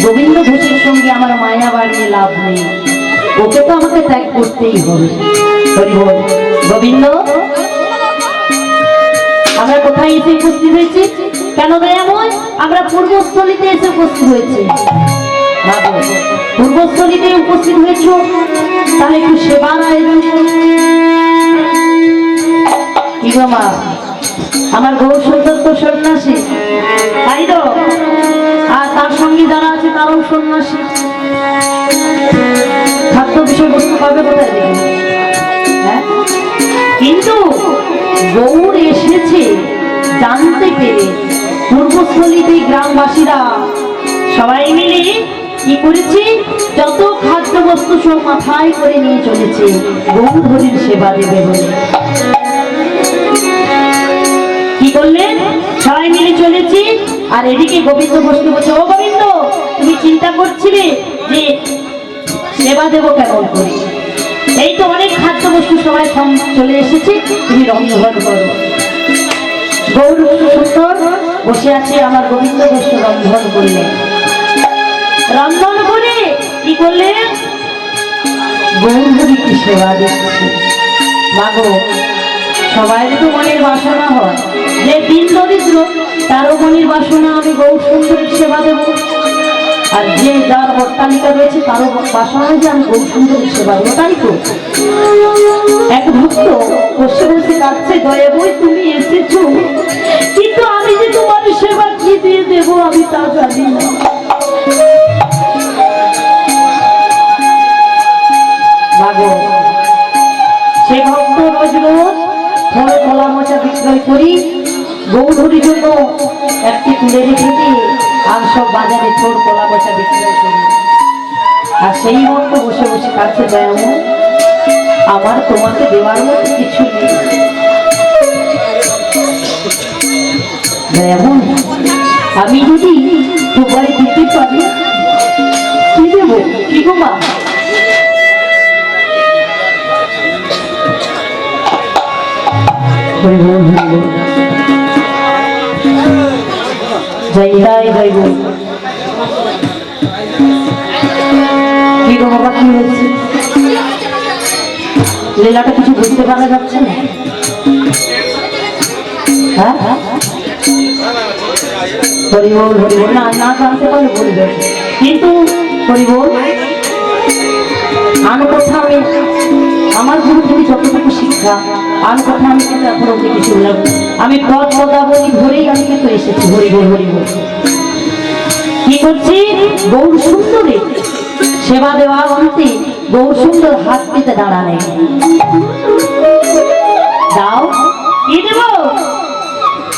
গোবিন্দ ঘোষের সঙ্গে আমার মায়া বাড়িয়ে লাভ নেই, ওকে তো আমাকে ত্যাগ করতেই হবে। গোবিন্দ আমরা কোথায় এসে উপস্থিত হয়েছি? কেন দয়াময়? আমরা পূর্বস্থলীতে এসে উপস্থিত হয়েছি। পূর্বস্থলীতে উপস্থিত হয়েছ, তাহলে একটু সেবার আয়োজন কি গো মা? আমার গৌর সুন্দর তো সন্ন্যাসী, তাই তো? আর তার সঙ্গে যারা আছে তারাও সন্ন্যাসী। খাদ্য বিষয়বস্তু পাবে কোথায় থেকে? হ্যাঁ, কিন্তু গৌর এসেছে জানতে পেরে পূর্বস্থলীতে গ্রামবাসীরা সবাই মিলে কি করেছে? যত খাদ্য বস্তু সব মাথায় করে নিয়ে চলেছে গৌর হরির সেবা দেবে বলে। কি করলেন? সবাই মিলে চলেছি। আর এদিকে গোবিন্দ ঘোষকে বলছে, ও গোবিন্দ, তুমি চিন্তা করছিলে যে সেবা দেবো কেমন করে? এই তো অনেক খাদ্য বস্তু সবাই চলে এসেছে, তুমি রন্ধন করো। গৌর সুন্দর বসে আছে, আমার গোবিন্দ ঘোষ রন্ধন করলেন। রন্ধন করে কি করলেন? গৌর হরিকে সেবা দিচ্ছে। মাগো, সবাই তো মনের বাসনা হয় যে দিন দরিদ্র তারও মনের বাসনা আমি গৌর সুন্দরের সেবা দেব, আর যে যার অট্টালিকা রয়েছে তারও বাসনা যে আমি গৌর সুন্দরের সেবা দেবো। তাই তো এক ভক্ত বসে বসে কাঁদছে, দয়া বই তুমি এসেছো, কিন্তু আমি যে তোমার সেবা কি দিয়ে দেবো আমি তা জানি না। মাগো, সে ভক্ত রোজ রোজ ফল কলা মোচা বিক্রয় করি, গৌর হরির জন্য একটি তুলে রেখেছি, আর সব বাজারে ছোট কলা মোচা বিক্রয় করি। আর সেই ভক্ত বসে বসে কাছে দয়াময়, আমার তোমাকে দেওয়ার মতো কিছু নেই। দয়াময়, আমি যদি তোমায় দিতে পারি কি দেব? কি গো মা? জয় জয় জয় গো। কি গো বাবা, কি হয়েছে? লীলাটা কিছু বুঝতে পারা যাচ্ছে না? হ্যাঁ, হরিবল হরিবল। না না জানতে পারলে বলবে, কিন্তু হরিবল আর কথা আমি আমার গুরু থেকে যতটুকু শিক্ষা, আর কথা আমি কিন্তু এখন অব্দি কিছু বললাম। আমি পদ পদাবলী ধরেই আমি কিন্তু এসেছি। হরিবল হরিবল। কি করছি? গৌর সুন্দরে সেবা দেওয়া অন্তে গৌর সুন্দর হাত পেতে দাঁড়ালে। দাও, কি দেব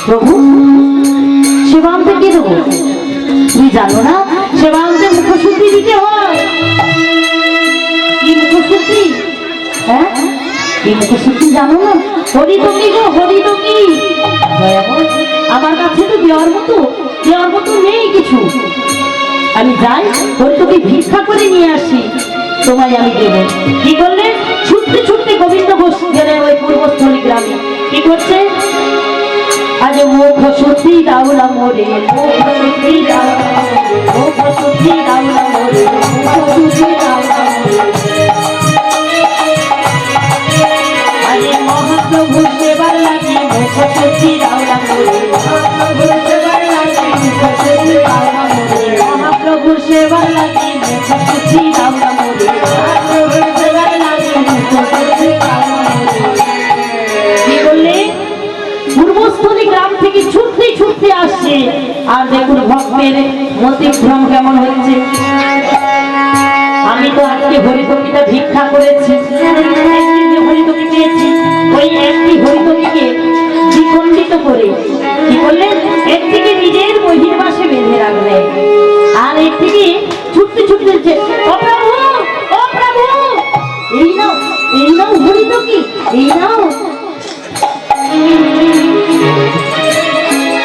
প্রভু? সেবা আনতে কি দেবো? তুমি জানো না সেবা আনতে মুখশুদ্ধি দিতে হয়। কি মুখশুদ্ধি? হ্যাঁ, কি মুখশুদ্ধি জানো না? হরিতকি গো, হরিতকি। আমার কাছে তো দেওয়ার মতো নেই কিছু। আমি যাই হরিতকি ভিক্ষা করে নিয়ে আসি, তোমায় আমি দেব। কি করলে? ছুটতে ছুটতে গোবিন্দ ঘোষ গেলেন ওই পূর্বস্থলী গ্রামে। কি করছে? আজ মুখ শুদ্ধি দাওলা মোরে, মুখ শুদ্ধি দাওলা মোরে, মুখ শুদ্ধি দাওলা মোরে, মুখ শুদ্ধি দাওলা মোরে। আরে মহাপ্রভু সেবার লাগি মুখ শুদ্ধি দাওলা মোরে, মহাপ্রভু সেবার লাগি মুখ শুদ্ধি দাওলা মোরে, মহাপ্রভু সেবার লাগি মুখ শুদ্ধি দাওলা মোরে, মহাপ্রভু সেবার লাগি মুখ শুদ্ধি দাওলা মোরে। কি বললে? পূর্বস্থলী গ্রাম থেকে ছুটতে ছুটতে আসছে। আর দেখুন ভক্তের মতিভ্রম কেমন হচ্ছে। আমি তো আজকে হরিতকিটা ভিক্ষা করেছি, হরিতকি পেয়েছি, ওই একটি হরিতকিকে দ্বিখণ্ডিত করে কি করলেন? একদিকে নিজের গেট থেকে ছুটতে ছুটতে যে ও প্রভু, ও প্রভু, এই নাও হরি তো কি, এই নাও।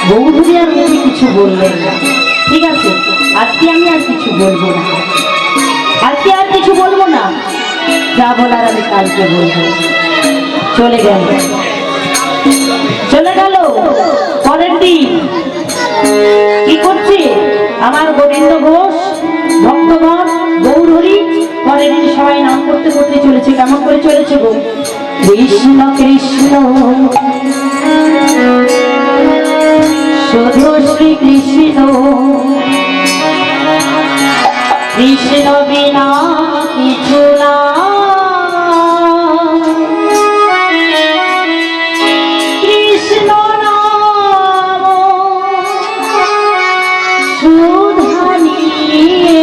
বৌধুরী আর মুখে কিছু বললেন না। ঠিক আছে, আজকে আমি আর কিছু বলবো না, আজকে আর কিছু বলবো না, যা বলার আমি কালকে বলবো। চলে গেল, চলে গেল। পরের দিন কি করছে আমার গোবিন্দ ঘোষ ভক্তগণ গৌরহরি, পরের দিন সবাই নাম করতে করতে চলেছে। কেমন করে চলেছে গো? কৃষ্ণ কৃষ্ণ শুধু শ্রী কৃষ্ণ, কৃষ্ণ বিনা কিছু না, কৃষ্ণ নাম সুধা নিয়ে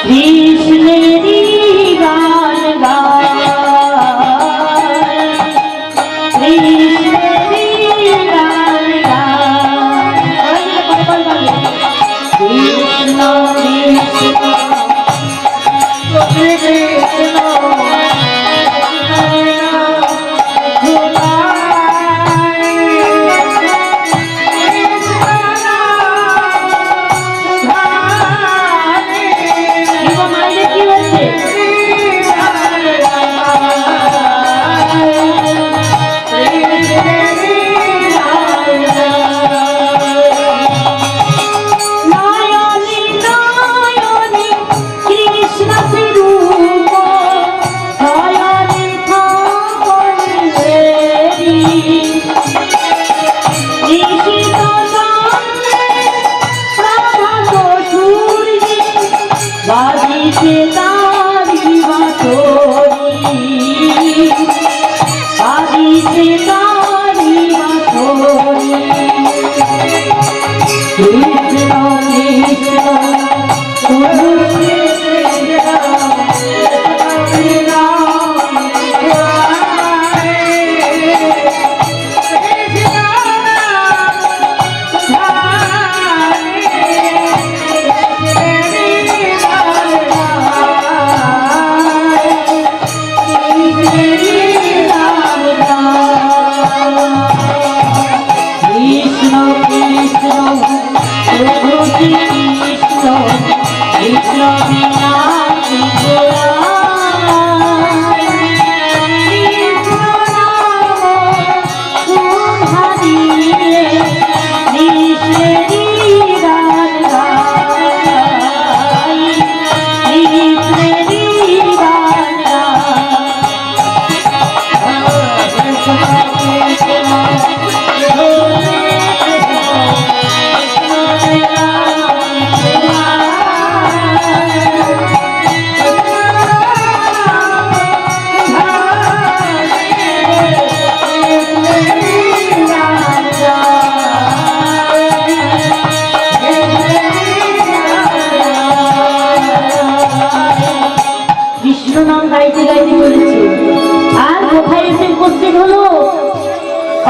কৃষ্ণেরই গান গায়, কৃষ্ণেরই গান গায়। কৃষ্ণ কৃষ্ণ কৃষ্ণ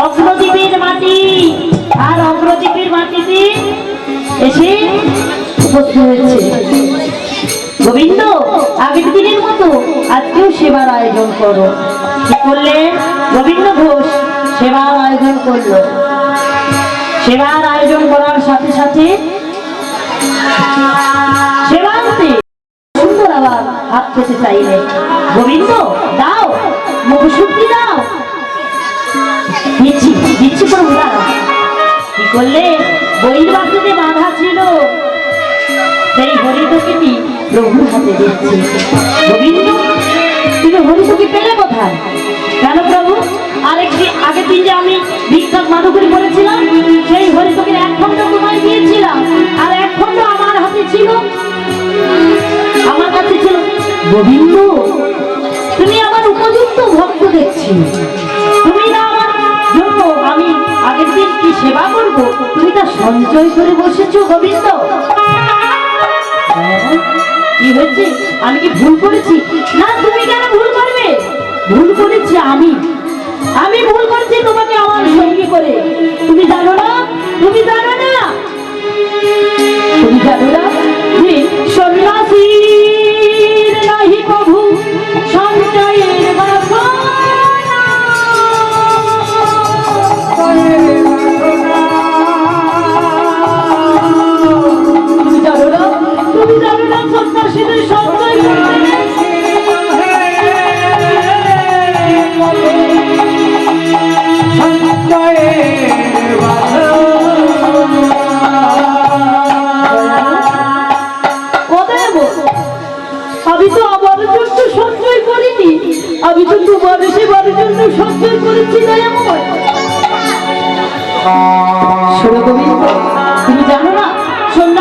অগ্রদ্বীপের মাটি, আর অগ্রদ্বীপের মাটিতে এসে উপস্থিত হয়েছে গোবিন্দ। আগের দিনের মতো আজকেও সেবার আয়োজন করো। কি করলে? গোবিন্দ ঘোষ সেবার আয়োজন করলো। সেবার আয়োজন করার সাথে সাথে সেবান্তে সুন্দর আবার হাত খেতে চাইলে, গোবিন্দ দাও, মুখশুদ্ধি দাও। দিচ্ছি দিচ্ছি প্রভু দাও। কি করলে? বইয়ের বাসুতে বাঁধা ছিল সেই হরিতকিটি প্রভুর হাতে দিচ্ছি। গোবিন্দ তুমি হরিতকি পেলে কোথায়? কেন প্রভু? আরেকটি আগের দিন যে আমি বিখ্যাত মাধুকরী বলেছিলাম, সেই হরিতকির এক খণ্ড তোমায় দিয়েছিলাম, আর এক খণ্ড আমার হাতে ছিল, আমার কাছে ছিল। গোবিন্দ তুমি আমার উপযুক্ত ভক্ত দেখছি, তুমি না আমার জন্য আমি আগের দিন কি সেবা করব তুমি তা সঞ্চয় করে বসেছো গোবিন্দ। কি হয়েছে? আমি কি ভুল করেছি? না, তুমি কেন ভুল করবে? ভুল করেছি আমি ভুল করেছি তোমাকে আমার সঙ্গী করে। তুমি জানো না, তুমি জানো না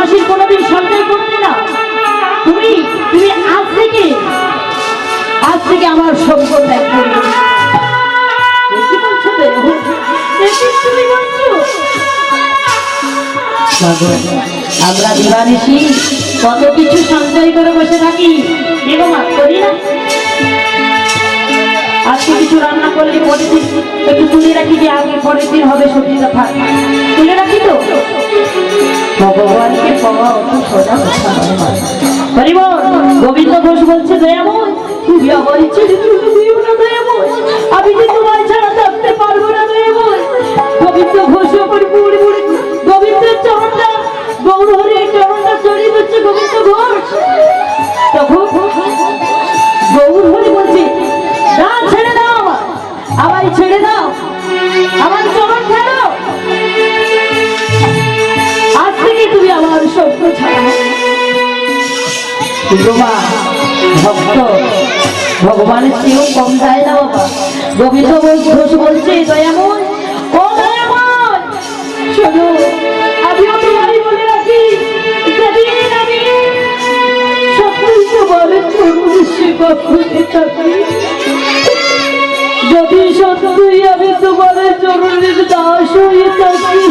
মাসির কোনোদিন সঞ্চয় করতে না, তুমি তুমি আজ থেকে আমার সভ্য ত্যাগ করবে। কি বলছো তুমি বলছো? আমরা দিবানিশি কত কিছু সঞ্চয় করে বসে থাকি, এরকম করি না? আজকে কিছু রান্না করলে পরের দিন একটু তুলে রাখি, যে আগে পরের দিন হবে সবজিটা থাক, তুলে রাখি তো। ভগবানকে পাওয়া অত সোজা কথা নয়। গোবিন্দ ঘোষ বলছে, দয়াময় তুমি আমার ছেড়ে চলে দিও না দয়াময়, আমি যে তোমার ছাড়া থাকতে পারবো না দয়াময়। গোবিন্দ ঘোষ আমার বুড়ি বুড়ি গোবিন্দের চরণটা, গৌরহরের চরণটা চড়িয়ে দিচ্ছে গোবিন্দ ঘোষ। তখন গৌরহরি বলছে, না ছেড়ে দাও, আমায় ছেড়ে দাও, আমার চরণ ছাড়ো, আজ থেকে তুমি আমার সত্য ছাড়া। ভক্ত ভগবানের চেয়েও কম যায় না বাবা। গোবিন্দ ঘোষ বলছে, দয়াময় ও দয়াময় শোনো, আমিও তোমারই বলে রাখি, সেদিন আমি সত্যই তোমার চরণের সেবা করতে থাকি, যদি সত্যই আমি তোমার চরণের দাস হয়ে থাকি,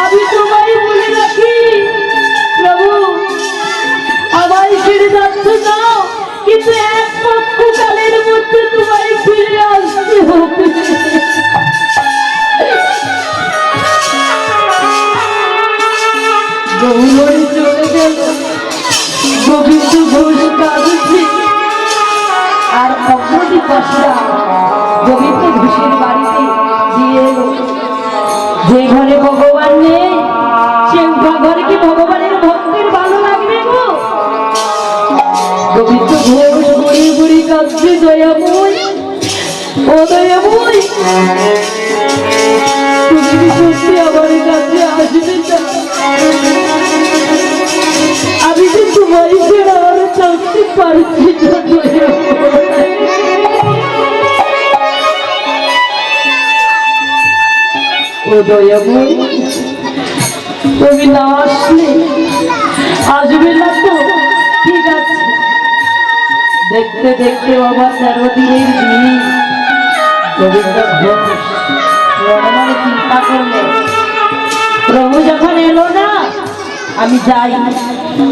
আমি তোমায় বলে রাখি প্রভু আমায় ছেড়ে যাচ্ছ না, কিন্তু এক পক্ষ কালের মধ্যে তোমায় ফিরে আসতে হবে। গৌরী চলে গেল, গোবিন্দ ঘোষ কাঁদছে, আর অগ্রদী পাশরা গোবিন্দ ঘোষের বাড়িতে দিয়ে এলো। যে ঘরে ভগবান নেই সে ঘরে কি ভগবানের ভক্তের ভালো লাগবে গো? গোবিন্দ ঘোষ বুড়ি বুড়ি কাঁদছে, দয়াময় ও দয়াময় তুমি সত্যি আমার কাছে আসবে না, আমি যে তোমায় ছেড়ে আর থাকতে পারছি না ও দয়াময়, তুমি না আসলে আসবে না তো ঠিক আছে। দেখতে দেখতে বাবা 13 দিনের দিন গোবিন্দ ঘোষ মনে চিন্তা করলে, প্রভু যখন এলো না আমি যাই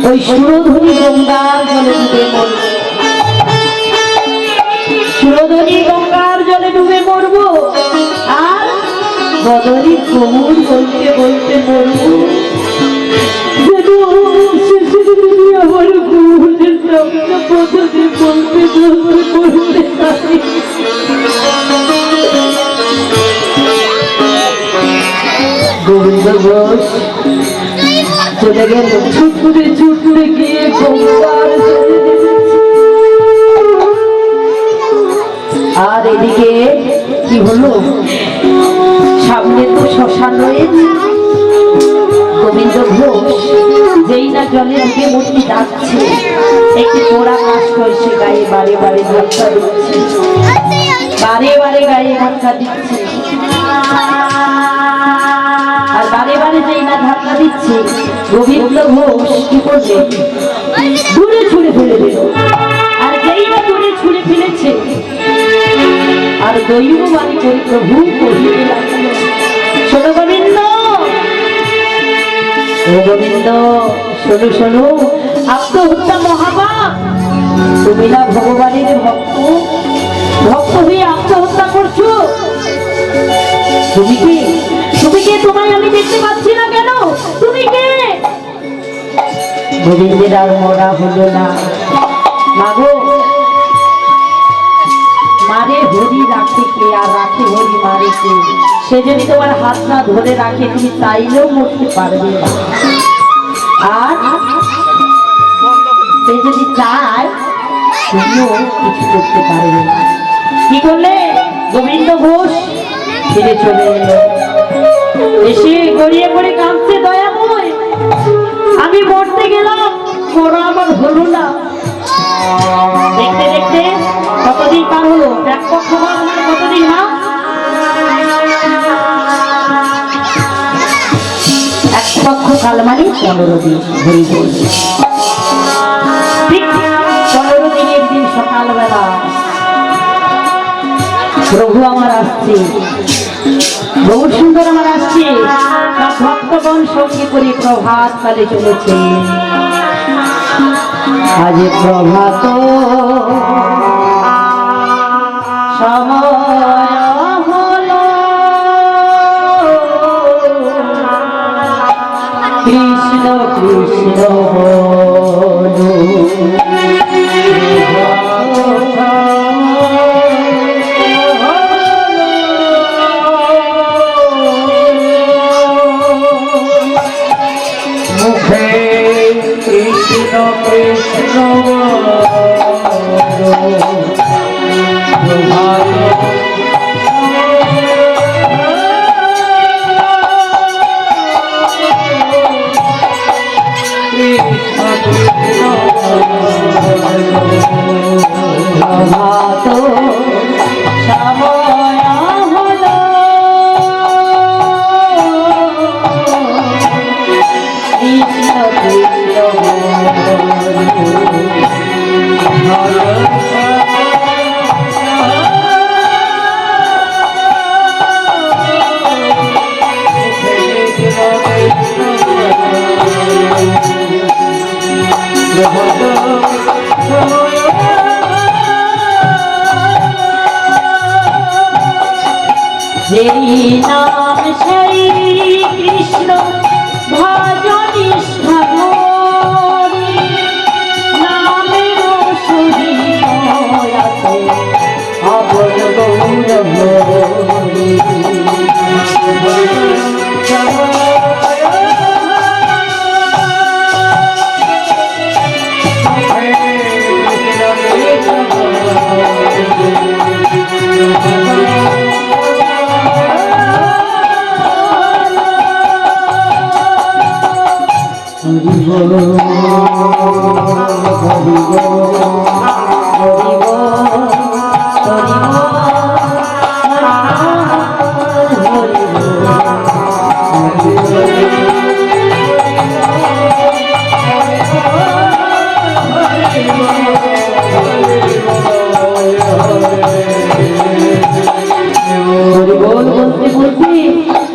ওই সুরধ্বনি গঙ্গার জলে ডুবে মরব, সুরধ্বনি গঙ্গার জলে ডুবে মরবো, আর বদরি কোমর বলতে বলতে মরবো। আমার গুণের নামটা বদলে বলতে বলতে পারি। গোবিন্দ ঘোষ চলে গেল, ছুটতে ছুটতে গিয়ে গঙ্গার জলে নেমেছে। আর এদিকে কি হলো, সামনে তো শ্মশান রয়েছে। গোবিন্দ ঘোষ যেই না জলে ঢুকে মূর্তি যাচ্ছে, একটি পোড়া কাষ্ট এসে গায়ে বারে বারে ধাক্কা দিচ্ছে, বারে বারে গায়ে ধাক্কা দিচ্ছে, আর বারে বারে যেই না ধাক্কা দিচ্ছে গোবিন্দ ঘোষ কি করবে, দূরে ছুঁড়ে ফেলে দিল। আর যেই না দূরে ছুঁড়ে ফেলেছে আর দৈববাণী করে প্রভু কহিতে লাগলো, শোনো গোবিন্দ, ও গোবিন্দ শোনো শোনো, আত্মহত্যা মহাপাপ, তুমি না ভগবানের ভক্ত, ভক্ত হয়ে আত্মহত্যা করছো, তুমি কে? তুমি কে? তোমায় আমি দেখতে পাচ্ছি না কেন? তুমি কে? গোবিন্দের আর মরা হলো না। মাগো মারে হরি রাখে কে, আর রাখে হরি মারে কে? সে যদি তোমার হাত না ধরে রাখে তুমি চাইলেও মরতে পারবে না, আর সে যদি চায় তুমিও কিছু করতে পারবে না। কি করলে? গোবিন্দ ঘোষ ফিরে চলে এলো, এসে গড়িয়ে পড়ে কাঁদছে, দয়াময় আমি মরতে গেলাম, মরা আমার হলো না। দেখতে দেখতে কতদিন পার হলো, এক পক্ষ কতদিন না, এক কৃষ্ণপক্ষ কাল মানে 15 দিন। হরি বল। ঠিক 15 দিনের দিন সকালবেলা প্রভু আমার আসছে, বহু সুন্দর আমার আসছে, সব ভক্তগণ সঙ্গে করে প্রভাত কালে চলেছে। আজ প্রভাত সময় হলো, কৃষ্ণ কৃষ্ণ বলো। যেই নাম সেই কৃষ্ণ ভজনিষ্ঠা করি, নামের সহিত আছে অবল গৌরহরি।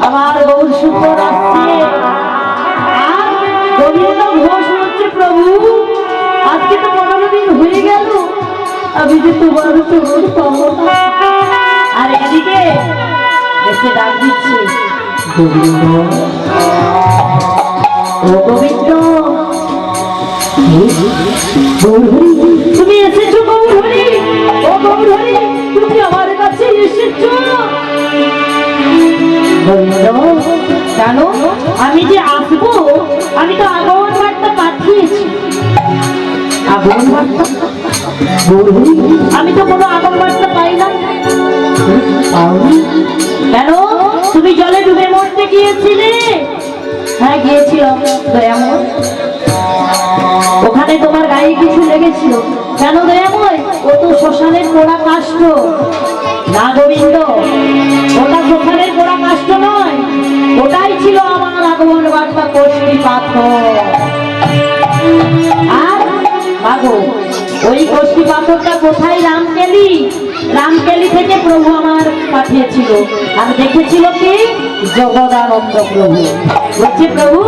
আমার গৌর সুন্দর আসছে, আর গোবিন্দ ঘোষ হচ্ছে প্রভু। আজকে তো 15 দিন হয়ে গেল, আমি যে তোমার চরণ পাবো না। আর এদিকে এসে ডাক দিচ্ছে, গোবিন্দ ও গোবিন্দ, তুমি এসেছো গৌরহরি, ও গৌরহরি তুমি আমার কাছে এসেছো। কেন? আমি যে আসবো, আমি তো আগমন বার্তা পাঠিয়েছি। আগমন বার্তা? আমি তো কোনো আগমন বার্তা পাইলাম। কেন? তুমি জলে ডুবে মরতে গিয়েছিলে? হ্যাঁ গিয়েছিলাম দয়াময়। ওখানে তোমার গায়ে কিছু লেগেছিল কেন দয়াময়? ও তো শ্মশানের পোড়া কাষ্ঠ না গোবিন্দ, ওটা শ্মশানের পোড়া কাষ্ঠ নয়, ওটাই ছিল আমার আগমন বার্তা, কষ্টি পাথর। আর মাগো ওই কষ্টি পাথরটা কোথায়? রামকেলি। রামকেলি থেকে প্রভু আমার পাঠিয়েছিল, আর দেখেছিল কি? জগদানন্দ প্রভু। বলছে প্রভু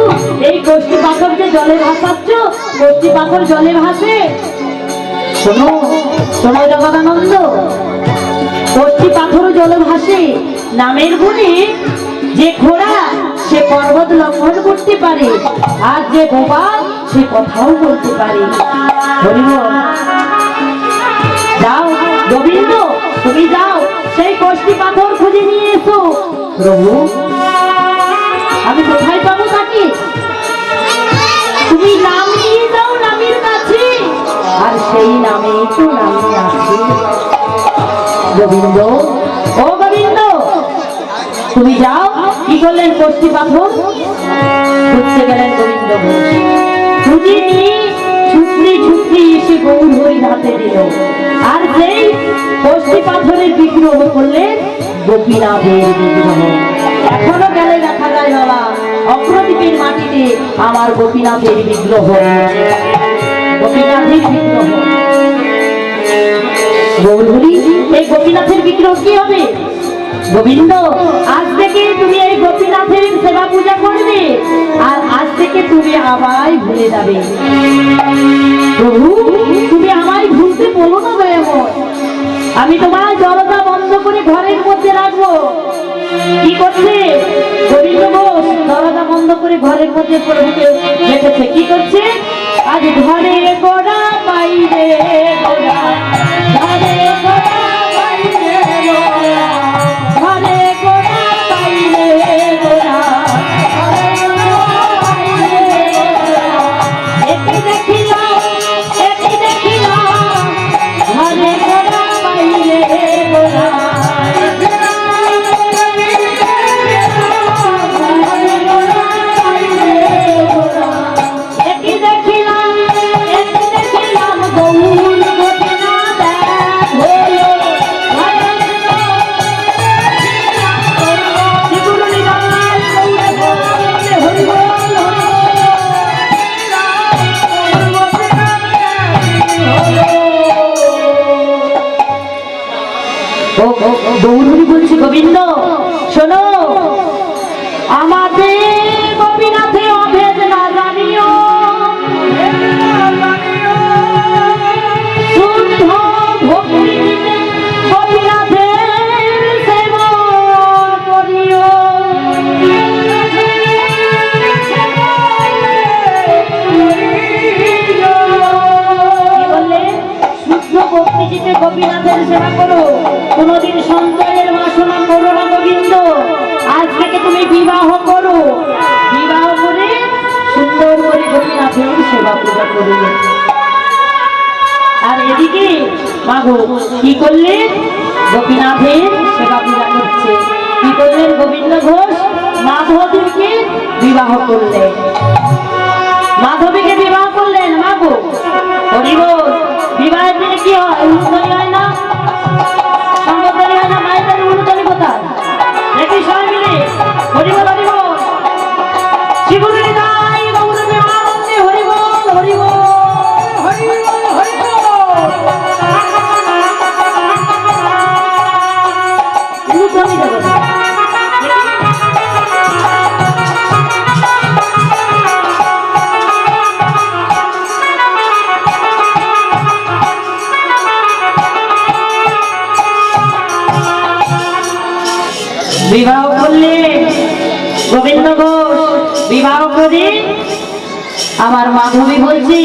এই কষ্টি পাথর যে জলে ভাসাচ্ছ, কষ্টি পাথর জলে ভাসে। শোনো শোনো জগদানন্দ, কষ্টি পাথর জলে ভাসে। নামের গুণে যে ঘোড়া সে পর্বত লঙ্ঘন করতে পারে, আর যে বোবা সে কথাও বলতে পারে। যাও গোবিন্দ, তুমি যাও সেই কষ্টি পাথর খুঁজে নিয়ে এসো। প্রভু আমি কোথায় পাবো তাকে? তুমি নাম নিয়ে যাও নামের কাছে, আর সেই নামে তো নামে আছে। গোবিন্দ ও গোবিন্দ, তুমি যাও। কি করলেন? কষ্টি পাথর খুঁজতে গেলেন গোবিন্দ ঘোষ। খুঁজে নিয়ে ছুটতে ছুটতে এসে গৌরহরি হাতে দিল, আর সেই কষ্টি পাথরের বিগ্রহ করলেন গোপীনাথের বিগ্রহ। এখনো গেলে দেখা যায় বাবা, অগ্রদিকে জমির মাটিতে আমার গোপীনাথের বিগ্রহ, গোপীনাথের বিগ্রহ। বলি এই গোপীনাথের বিগ্রহ কি হবে? গোবিন্দ, আজ থেকে তুমি এই গোপীনাথের সেবা পূজা করবে, আর আজ থেকে তুমি আমায় ভুলে যাবে। প্রভু, তুমি আমায় ভুলতে বলো না দয়াময়। আমি তোমার দরজা বন্ধ করে ঘরের মধ্যে রাখবো। কি করছে গোবিন্দ ঘোষ? দরজা বন্ধ করে ঘরের মধ্যে প্রভুকে রেখেছে। কি করছে? আজ ঘরে গোড়া বাইরে গোড়া, ঘরে গোড়া বাইরে গোড়া, ঘরে গোড়া বাইরে গোড়া, এটি দেখিলাম, এটি দেখিলাম, ঘরে গোড়া বাইরে গোড়া। গৌরী বলছি, গোবিন্দ শোনো, আমাদের গোপীনাথে অভেদ না জানিও, শুদ্ধ ভক্তিতে গোপীনাথের সেবা করিও। কি বললে? শুদ্ধ ভক্তিতে গোপীনাথের সেবা করো, কোনদিন সঞ্চয়ের বাসনা করো না গোবিন্দ। আজ থেকে তুমি বিবাহ করো, বিবাহ করে সুন্দর করে গোপীনাথের সেবা পূজা করো। আর এদিকে মাগো কি করলে? গোপীনাথের সেবা পূজা করছে। কি করলেন গোবিন্দ ঘোষ? মাধবীকে বিবাহ করলেন, মাধবীকে বিবাহ করলেন। মাগো হরি বল, বিবাহের দিনে কি হয়? উলুধ্বনি হয় না? সম্বোধনী হয় না? মায়ের উলুধ্বনি কোথায়? দেখি সবাই মিলে হরি বল, হরি বল, শিবুরি দাই গৌরবে আনন্দে হরি বল, হরি বল, হরি বল, হরি বল। উলুধ্বনি দেব। বিবাহ করলে গোবিন্দ ঘোষ, বিবাহ করে আমার মাধবী বলছে,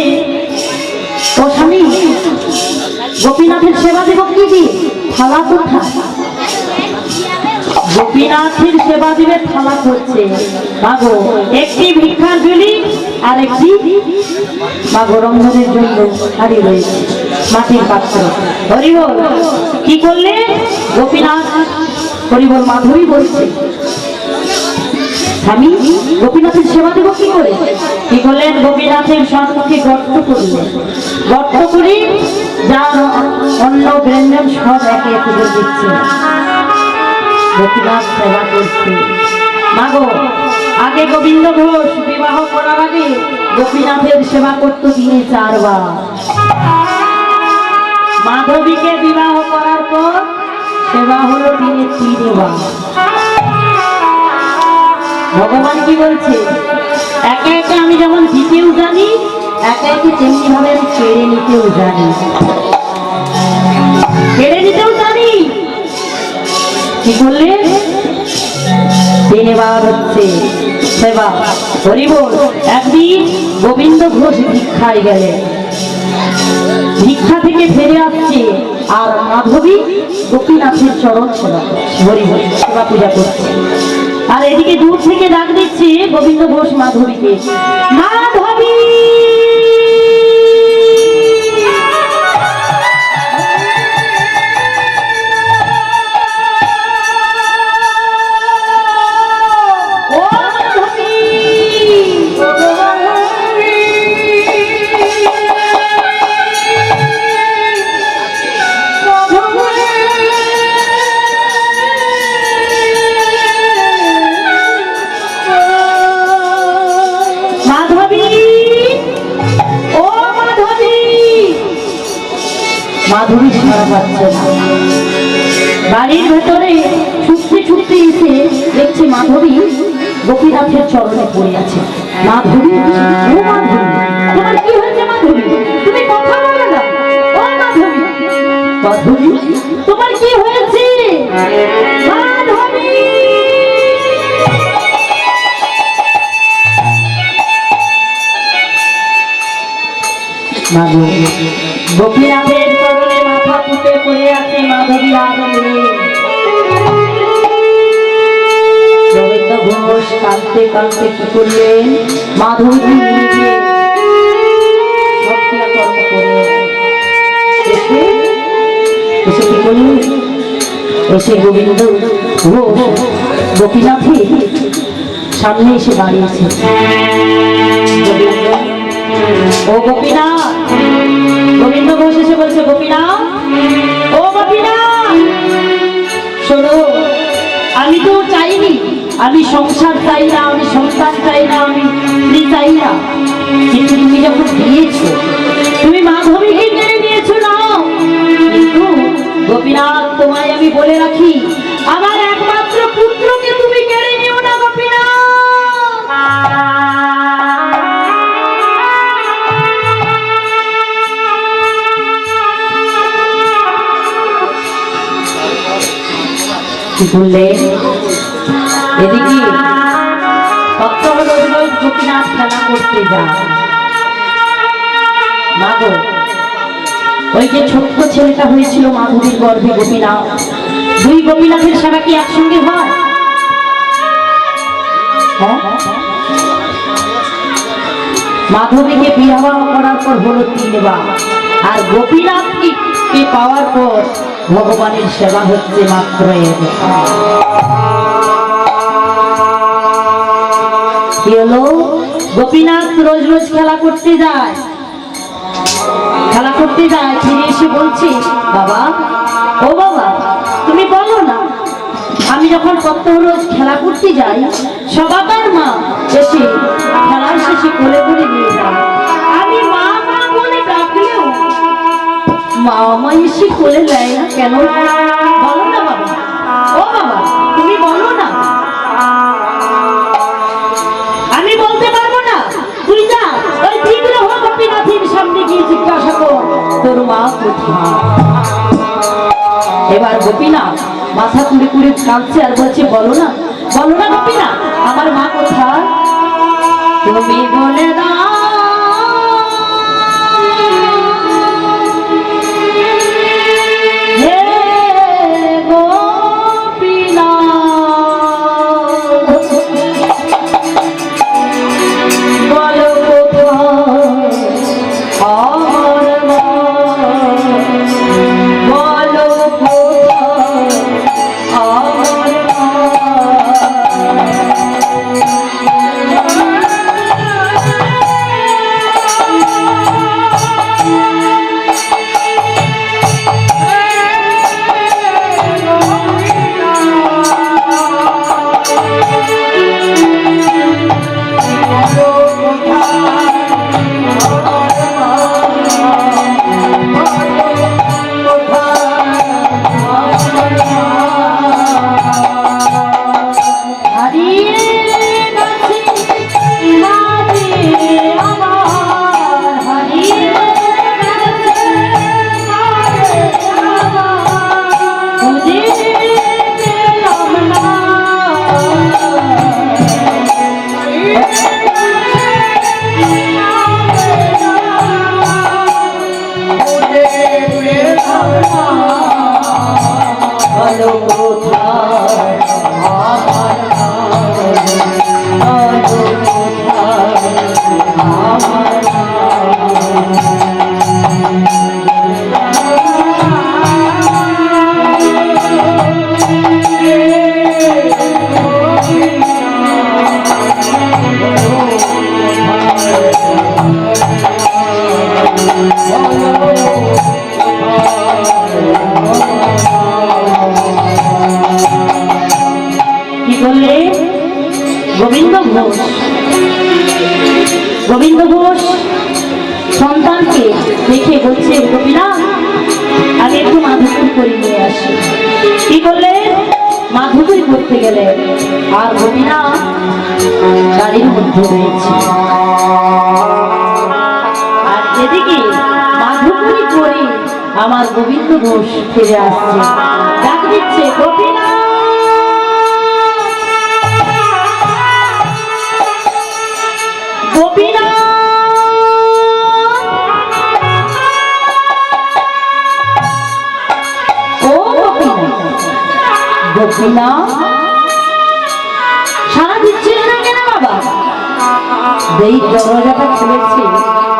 ও স্বামী, গোপীনাথের সেবা দেব কি দিয়ে? থালা কোথায়? গোপীনাথের সেবা দিবে, থালা করছে। মাগো একটি ভিক্ষার ঝুলি আর একটি মাগো রন্ধনের জন্য হাড়ি রয়েছে, মাটির পাত্র। হরি বল। কি করলে? গোপীনাথ হরি বল। মাধবী বলছে, স্বামী, গোপীনাথের সেবা দেব কি করে? কি করলেন? গোপীনাথের সম্মুখে গর্ত করলেন, গর্ত করে যার অন্ন ব্যঞ্জন সব একে একে করে দিচ্ছে। গোপীনাথ সেবা করছে। মাগো আগে গোবিন্দ ঘোষ বিবাহ করার আগে গোপীনাথের সেবা করত দিনে 4 বার। মাধবীকে বিবাহ করার পর সেবা হলো দিনে 3 বার। ভগবান কি বলছে? একে একে আমি যেমন দিতেও জানি, একে একে তেমনি ভাবে আমি কেড়ে নিতেও জানি, কেড়ে নিতেও জানি। কি করলে? 3 বার হচ্ছে সেবা। হরি বল। একদিন গোবিন্দ ঘোষ ভিক্ষায় গেলেন, ভিক্ষা থেকে ফিরে আসছে, আর মাধবী গোপীনাথের চরণ সেবা করছে, হরি বল, সেবা পূজা করছে। আর এদিকে দূর থেকে ডাক দিচ্ছে গোবিন্দ ঘোষ মাধবীকে, মাধবী। মাধবী সারা পাচ্ছে না। বাড়ির ভেতরে ছুটতে ছুটতে এসে দেখছে মাধবী গোপীনাথের চরণে পড়ে আছে। মাধবী, ও মাধবী, তোমার কি হয়েছে মাধবী? তুমি কথা বলো না। ও মাধবী, মাধবী, তোমার কি হয়েছে? মাধবী, মাধবী, গোপীনাথের চরণে মাথা পুঁতে পড়ে আছে মাধবী আর নেই। গোবিন্দ ঘোষ কাঁদতে কাঁদতে কি করলেন? মাধবী নিজে সব ক্রিয়াকর্ম করে এসে এসে কি করলেন? এসে গোবিন্দ ঘোষ গোপীনাথের সামনে এসে দাঁড়িয়েছে। ও গোপীনাথ, গোবিন্দ ঘোষ এসে বলছে, গোপীনাথ, ও গোপীনাথ, শোনো, আমি তো চাইনি, আমি সংসার চাই না, আমি সন্তান চাই না, আমি স্ত্রী চাই না, কিন্তু তুমি যখন দিয়েছো, তুমি মাধবীকে কেড়ে নিয়েছো না। কিন্তু গোপীনাথ, তোমায় আমি বলে রাখি, আমার একমাত্র পুত্রকে তুমি কেড়ে নিও না গোপীনাথ। কি বললে? এদিকে গোপীনাথ খেলা করতে যায়। মা গো, ওই যে ছোট্ট ছেলেটা হয়েছিল মাধবীর গর্ভে গোপীনাথ, দুই গোপীনাথের সেবা কি একসঙ্গে হয়? হ্যাঁ, মাধবীকে বিবাহ করার পর হলো 3 বার, আর গোপীনাথকে পাওয়ার পর ভগবানের সেবা হচ্ছে মাত্র 1। কি হলো? গোপীনাথ রোজ রোজ খেলা করতে যায়, খেলা করতে যায়, ফিরে এসে বলছে, বাবা, ও বাবা, তুমি বলো না, আমি যখন কত রোজ খেলা করতে যাই, সবাকার মা এসে খেলার শেষে কোলে করে নিয়ে যায়, আমি মা মা বলে ডাকলেও মা মা এসে কোলে নেয় না কেন? বলো না বাবা, ও বাবা, তুমি বলো না। আমি বলতে পারবো না, তুই যা ওই বিগ্রহ গোপীনাথের সামনে গিয়ে জিজ্ঞাসা কর তোর মা কোথায়। এবার গোপীনাথ মাথা তুলে তুলে কাঁদছে আর বলছে, বলো না, বলো না গোপীনাথ, আমার মা কোথায়? তুমি বলে দাও। গোবিন্দ ঘোষ সন্তানকে দেখে বলছে, গোপীনাথ একটু মাধুকরী করে নিয়ে আসি। কি করলেন? মাধুকরী করতে গেলেন, আর গোপীনা গাড়ির মধ্যে রয়েছে। আর এদিকে মাধুকরী করে আমার গোবিন্দ ঘোষ ফিরে আসছে, ডাক দিচ্ছে গোপীনা, গোপীনা, ও গোপীনা, গোপীনা, সারা দিচ্ছে না কেন বাবা? এই দরজাটা খুলেছে,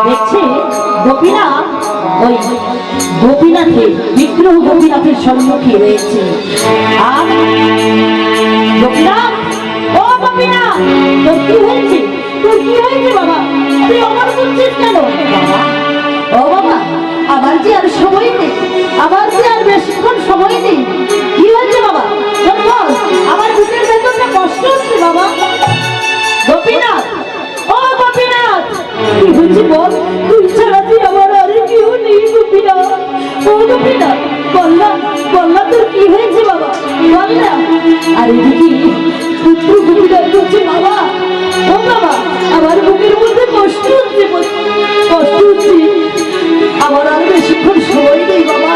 দেখছে গোপীনা ওই গোপীনাথের বিগ্রহ, গোপীনাথের সম্মুখে রয়েছে। আর গোপীনাথ, ও গোপীনাথ, তোর কি হয়েছে? তোর কি হয়েছে বাবা? তুই অমর করছিস কেন বাবা? ও বাবা, আমার যে আর সময় নেই, আমার যে আর বেশিক্ষণ সময় নেই। কি হয়েছে বাবা? তোর বল, আমার বুকের ভেতরটা কষ্ট হচ্ছে বাবা। গোপীনাথ, ও গোপীনাথ, কি হয়েছে বল? তুই ছাড়া তুই আমার আর কেউ নেই গোপীনাথ। ও গোপীনাথ, বললাম বললাম, তোর কি হয়েছে বাবা? বললাম। আর এদিকে পুত্র গোপীনাথ করছে বাবা, ও বাবা, আমার বুকের মধ্যে কষ্ট হচ্ছে, কষ্ট হচ্ছে, আমার আর বেশিক্ষণ সময় নেই বাবা।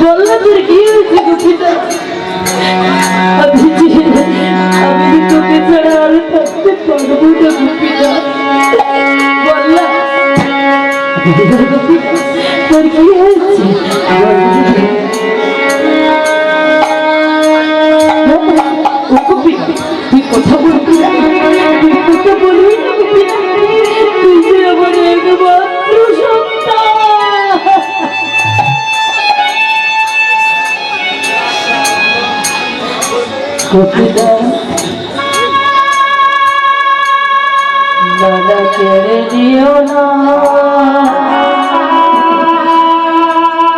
বললা তোর কি হয়েছে গোপীনা? আমি তোকে ছাড়া আর থাকতে পারবো না গোপীনা। বললা তোর কি হয়েছে? তুই কথা বলবি না, তুই কথা বলবি না গোপীনা, তুই যে আমার একমাত্র সন্তান। গোপীনা দাদা কেড়ে দিও না,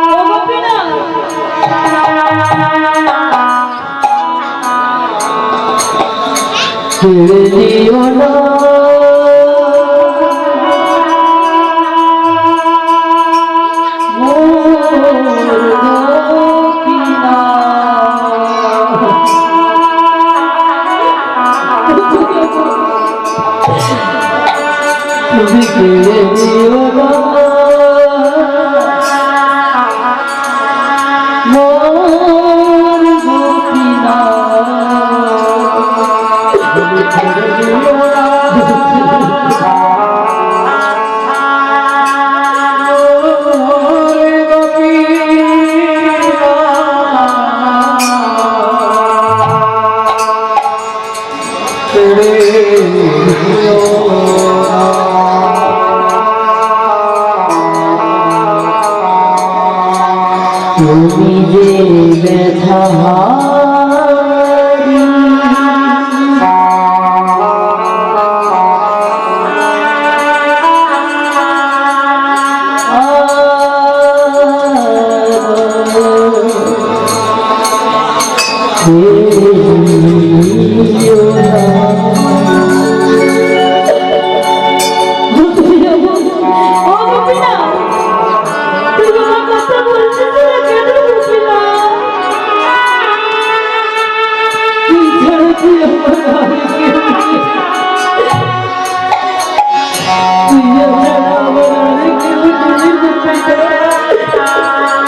গোপীনা কেড়ে দিও না, তুমি কেড়ে দিও না মোর গোপীনা। তুমি যে ব্যথাহারি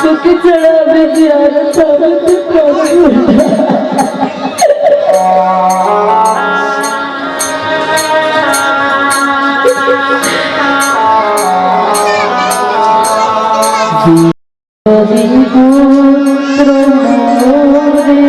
তোকে ছাড়া আমি যে আর থাকতে পারবো না। পুত্র মোরে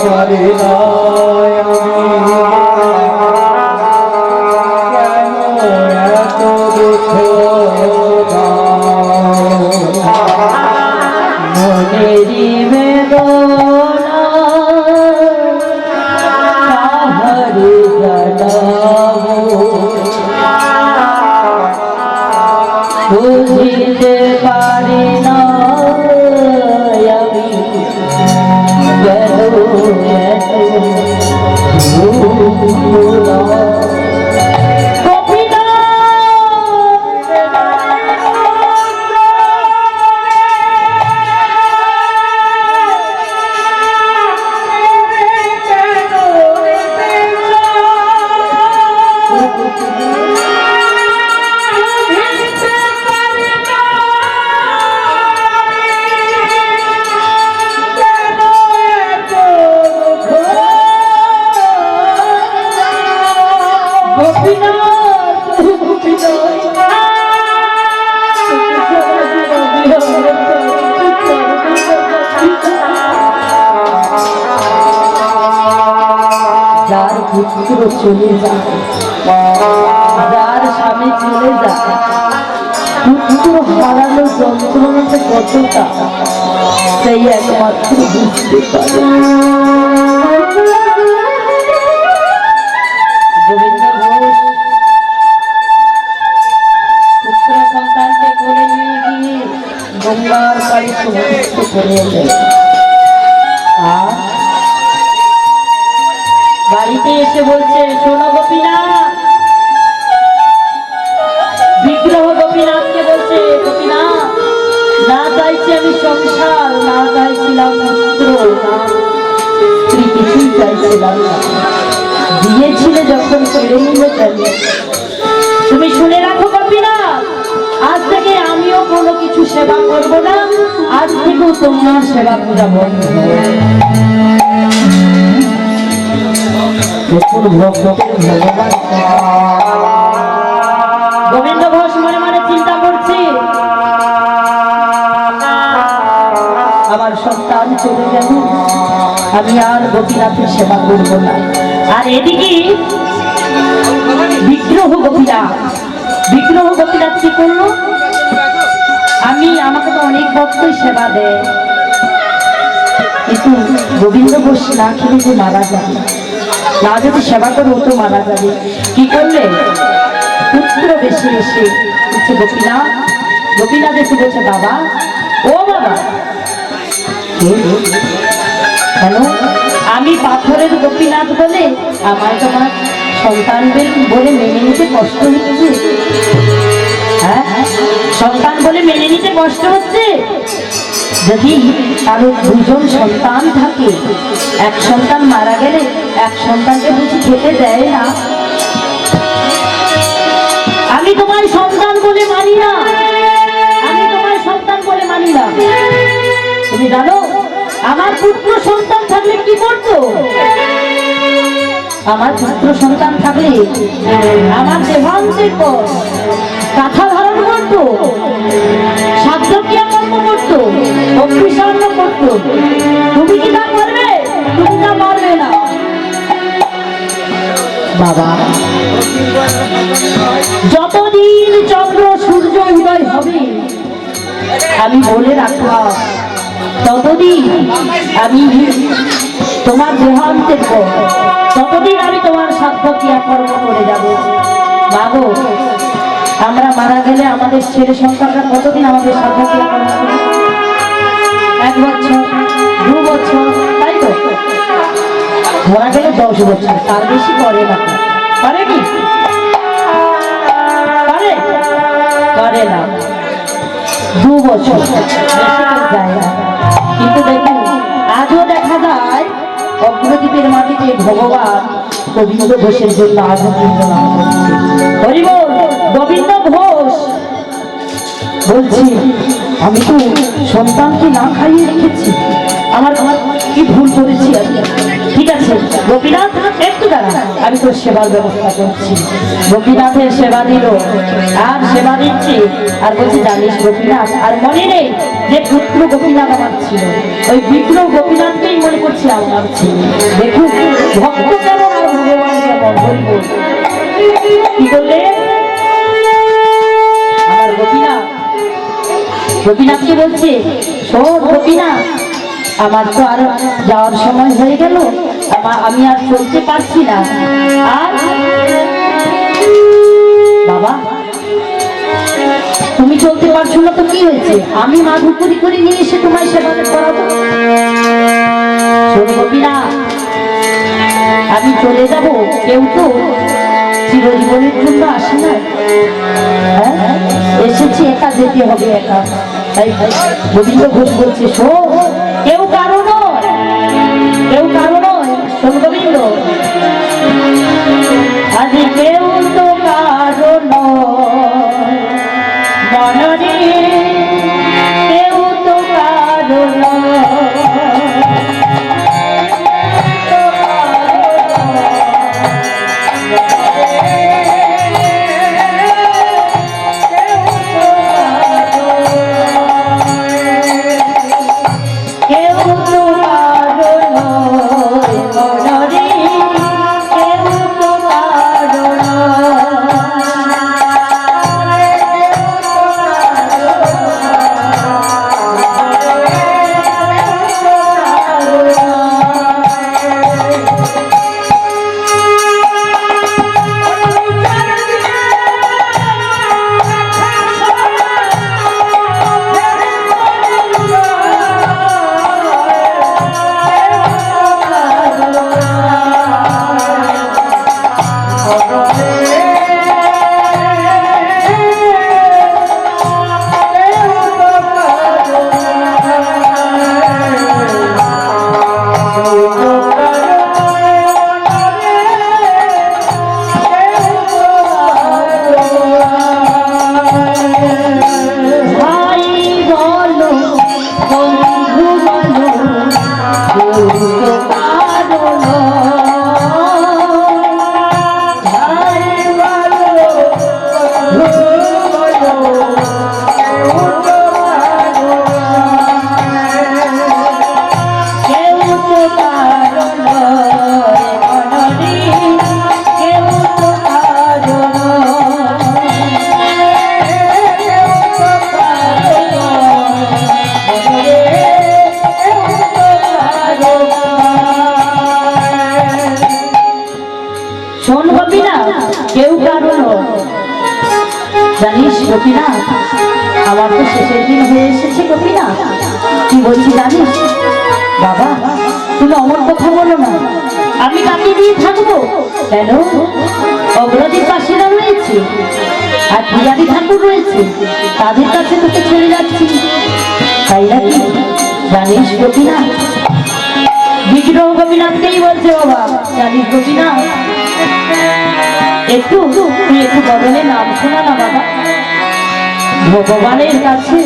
পারি না এত দুঃখ মনেরি বেদনা কাহারে জানাবো বুঝিতে পারি না আমি কেন এত যার পুত্র চলে যায়, যার স্বামী চলে যায়, পুত্র হারানোর যন্ত্রণাতে কতটা সেই একমাত্র বুঝতে পারে। গোবিন্দ ঘোষ পুত্র সন্তানকে কোলে নিয়ে গিয়ে গঙ্গার পাড়ে সমস্ত করে এলেন। আর বাড়িতে এসে বলছে, শোনো গোপীনাথ, বিগ্রহ গোপীনাথকে বলছে, গোপীনাথ না চাইছি আমি সংসার, না চাইছিলাম পুত্র, না স্ত্রী, কিছুই চাইছিলাম না। দিয়েছিলে যখন কেড়ে নিলে কেন? তুমি শুনে রাখো গোপীনাথ, আজ থেকে আমিও কোনো কিছু সেবা করব না, আজ থেকেও তোমার সেবা পূজা বন্ধ। গোবিন্দ ঘোষ মনে মনে চিন্তা করছে, আমার সন্তান চলে গেল, আমি আর গোপীনাথের সেবা করব না। আর এদিকে বিগ্রহ গোপীনাথ কি করলো? আমাকে তো অনেক ভক্তই সেবা দেয়, কিন্তু গোবিন্দ ঘোষ না খেলে যে মারা যাবে, না যদি সেবা করে ও তো মারা যাবে। কি করলে? পুত্র বেশি এসে বলছে, গোপীনাথ এসে বলছে, বাবা, ও বাবা, কেন আমি পাথরের গোপীনাথ বলে আমায় তোমার সন্তান বলে মেনে নিতে কষ্ট হচ্ছে? হ্যাঁ, সন্তান বলে মেনে নিতে কষ্ট হচ্ছে? যদি কারো দুজন সন্তান থাকে, এক সন্তান মারা গেলে এক সন্তানকে বুঝি খেতে দেয় না? আমি তোমার সন্তান বলে মানি না, আমি তোমার সন্তান বলে মানি না। তুমি জানো আমার পুত্র সন্তান থাকলে কি করতো? আমার পুত্র সন্তান থাকলে আমার দেহান্তের পর কাঁথা ধারণ করতো, সাধ্যক্রিয়া কর্ম করতো, অগ্নিসন্ন করতো। তুমি কি তা করবে? তুমি তা পারবে না। বাবা, যতদিন চন্দ্র সূর্য উদয় হবে আমি বলে রাখলাম, ততদিন আমি তোমার দেহান্তের পর ততদিন আমি তোমার সাধ্যক্রিয়া কর্ম করে যাব। বাবু, আমরা মারা গেলে আমাদের ছেলে সন্তানরা কতদিন আমাদের সাধ্যক্রিয়া কর্ম করে? 1 বছর, 2 বছর, তাই তো? মারা গেলে 10 বছর, তার বেশি করে না। পারে কি? পারে না। 2 বছর যায় না। কিন্তু দেখুন, আজও দেখা যায় অগ্রদ্বীপের মাটিতে ভগবান গোবিন্দ ঘোষের জন্য আজও কীর্তন করছে। হরি বল। গোবিন্দ ঘোষ বলছি, আমি তো সন্তানকে না খাইয়ে রেখেছি, আমার কি ভুল করেছি? ঠিক আছে, গোপীনাথ একটু দাঁড়া, আমি তোর সেবার ব্যবস্থা করছি। গোপীনাথের সেবা দিল, আর সেবা দিচ্ছি, আর বলছি জানিস গোপীনাথ, আর মনে নেই যে পুত্র গোপীনাথ আমার ছিল, ওই বিগ্রহ গোপীনাথকেই মনে করছি আমার ছিল। দেখুন ভক্ত কেমন আর ভগবান কেমন, বলবো কি বললে আমার গোপীনাথ। গোপীনাথকে বলছে, শোন গোপীনাথ, আমার তো আর যাওয়ার সময় হয়ে গেল, আমি আর চলতে পারছি না। আর বাবা তুমি চলতে পারছো না তো কি হয়েছে, আমি মাধুপুরি করে নিয়ে এসে তোমায় সেবা করাবো। শোন গোপীনাথ, আমি চলে যাব, কেউ তো চিরজীবনের জন্য আসে না, হ্যাঁ এসেছি একা, যেতে হবে একা। তাই গোবিন্দ ঘোষ বলছে, শোন কেউ কারো নয়, কেউ কারো নয়, শোন গোবিন্দ, আজ কেউ তো কারো নয় মনরে, কেউ তো কারো নয়। কেউ কারণ জানিস গোপীনাথ, আমার তো শেষের দিন হয়ে এসেছে গোপীনাথ। কি বলছি জানিস বাবা, তুমি অমর কথা বলো না, আমি কাকে দিয়ে থাকবো? কেন অগ্রদীর পাশেরা রয়েছে আর বিহারী ঠাকুর রয়েছে, তাদের কাছে তোকে চলে যাচ্ছি, তাই নাকি? জানিস গোপীনাথ, বিগ্রহ গোপীনাথকেই বলছে বাবা, জানিস গোপীনাথ, একটু তুই একটু বদলে নাম শোনা না বাবা। ভগবানের কাছে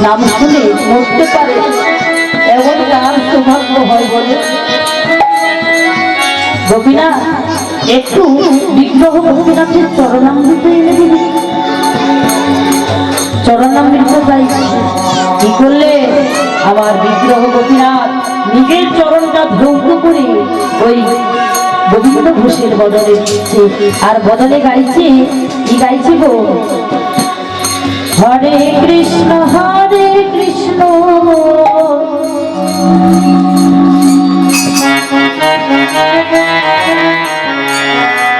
নাম শুনে মরতে পারে এমন কার সৌভাগ্য হয় বলে? গোপীনাথ একটু বিগ্রহ গোপীনাথের চরণামৃত এনে দিবি, চরণামৃত চাই। কি করলে আমার বিগ্রহ গোপীনাথ নিজের চরণটা ধৌত করে ওই গোবিন্দ ঘোষের বদলে দিচ্ছে, আর বদলে গাইছে, কি গাইছে গো? হরে কৃষ্ণ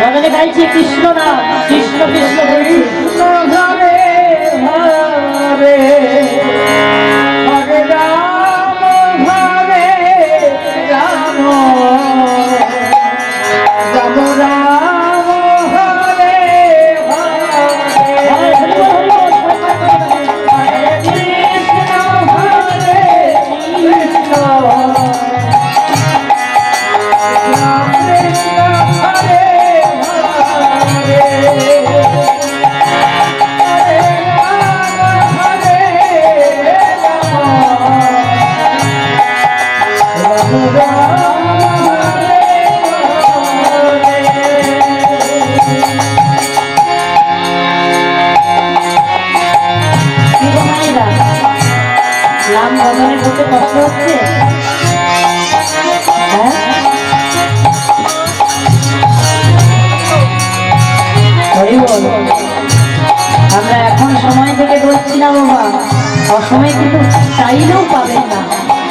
বদলে গাইছে কৃষ্ণ নাম, কৃষ্ণ কৃষ্ণ বলছে, হরে হরে হরে রাম হরে রাম রাম রাম হরে হরে হরে কৃষ্ণ হরে কৃষ্ণ কৃষ্ণ হরে হরে নাম বদলে করতে কষ্ট হচ্ছে? হ্যাঁ, হরি বল। আমরা এখন সময় থেকে বলছি না বাবা, অসময়ে কিন্তু চাইলেও পাবেন না।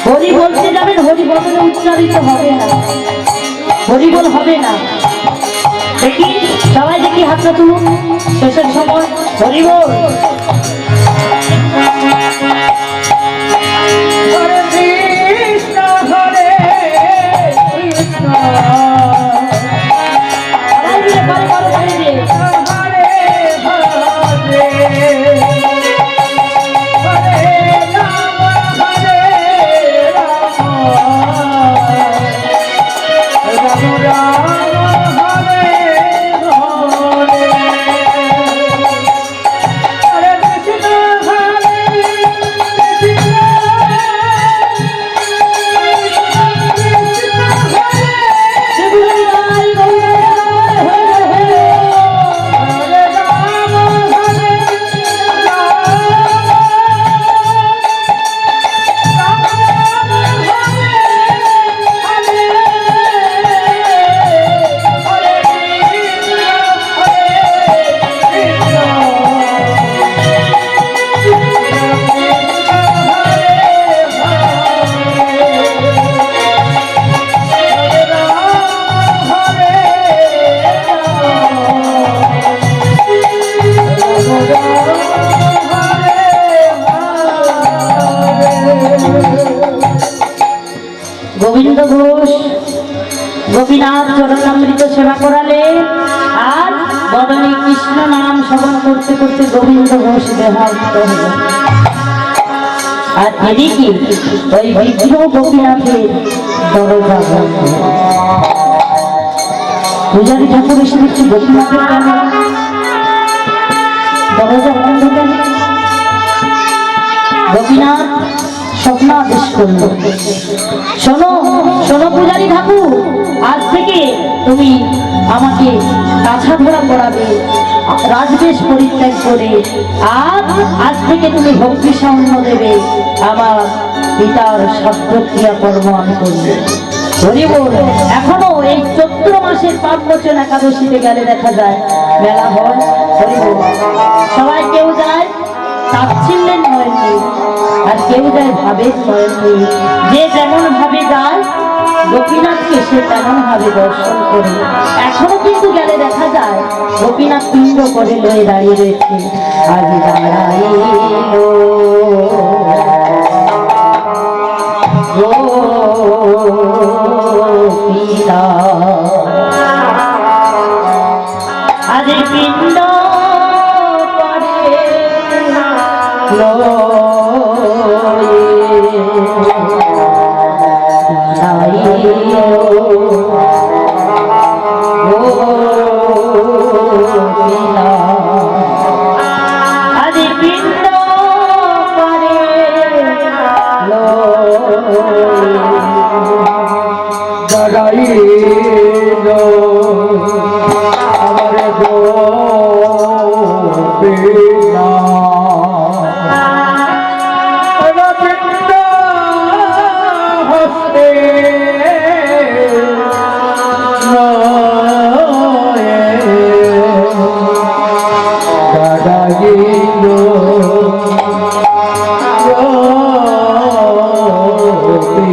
হরি বলতে যাবেন, হরি বদলে উচ্চারিত হবে না, হরি বল হবে না। দেখি সবাই, দেখি হাতটা তুলুন, শেষের সময় হরি বল। হরে কৃষ্ণ হরে কৃষ্ণ সবাই মিলে করে করে করে দিয়ে হরে হরে হরে রাম রাম রাম হরে হরে হরে কৃষ্ণ হরে কৃষ্ণ সেগুলোই গাই, গৌরবাই, হরে হরে। হরে রাম হরে রাম রাম হরে হরে হরে কৃষ্ণ গোবিন্দ ঘোষ গোপীনাথ চরণামৃত সেবা করালে, আর বদনে কৃষ্ণ নাম শ্রবণ করতে করতে গোবিন্দ ঘোষ দেহান্ত হল। আর এদিকে ওই বিগ্রহ গোপীনাথের দরজা বন্ধ। পূজারী ঠাকুর এসে দেখছি গোপীনাথের কেন দরজা বন্ধ কেন? গোপীনাথ স্বপ্নাদেশ করল, শোনো শোনো পূজারী ঠাকুর, আজ থেকে তুমি আমাকে কাছা ধরা করাবে, রাজবেশ পরিত্যাগ করে, আর আজ থেকে তুমি ভক্তি সাম্য দেবে, আমার পিতার সত্যক্রিয়া কর্ম আমি করব। হরি বল। এখনো এই চৈত্র মাসের পাপমোচন একাদশীতে গেলে দেখা যায় মেলা হয়। হরি বল। সবাই কেউ যায় তাচ্ছিল্যের নয় নেই, আর কেউ যায় ভাবের নয় নেই। যে যেমন ভাবে যায় গোপীনাথকে সে তেমন ভাবে দর্শন করে। এখনো কিন্তু গেলে দেখা যায় গোপীনাথ পিণ্ড করে লয়ে দাঁড়িয়ে রয়েছে। আজ দাঁড়াইলো গোপীনাথ, আজ পিণ্ড করে লয়ে দাঁড়াইলো গোপীনাথ, আজ পিণ্ড করে দাঁড়াইলো আমার গোপীনাথ, রবীন্দ্র হস্তে দাঁড়াইলো পিণ্ড ভক্তে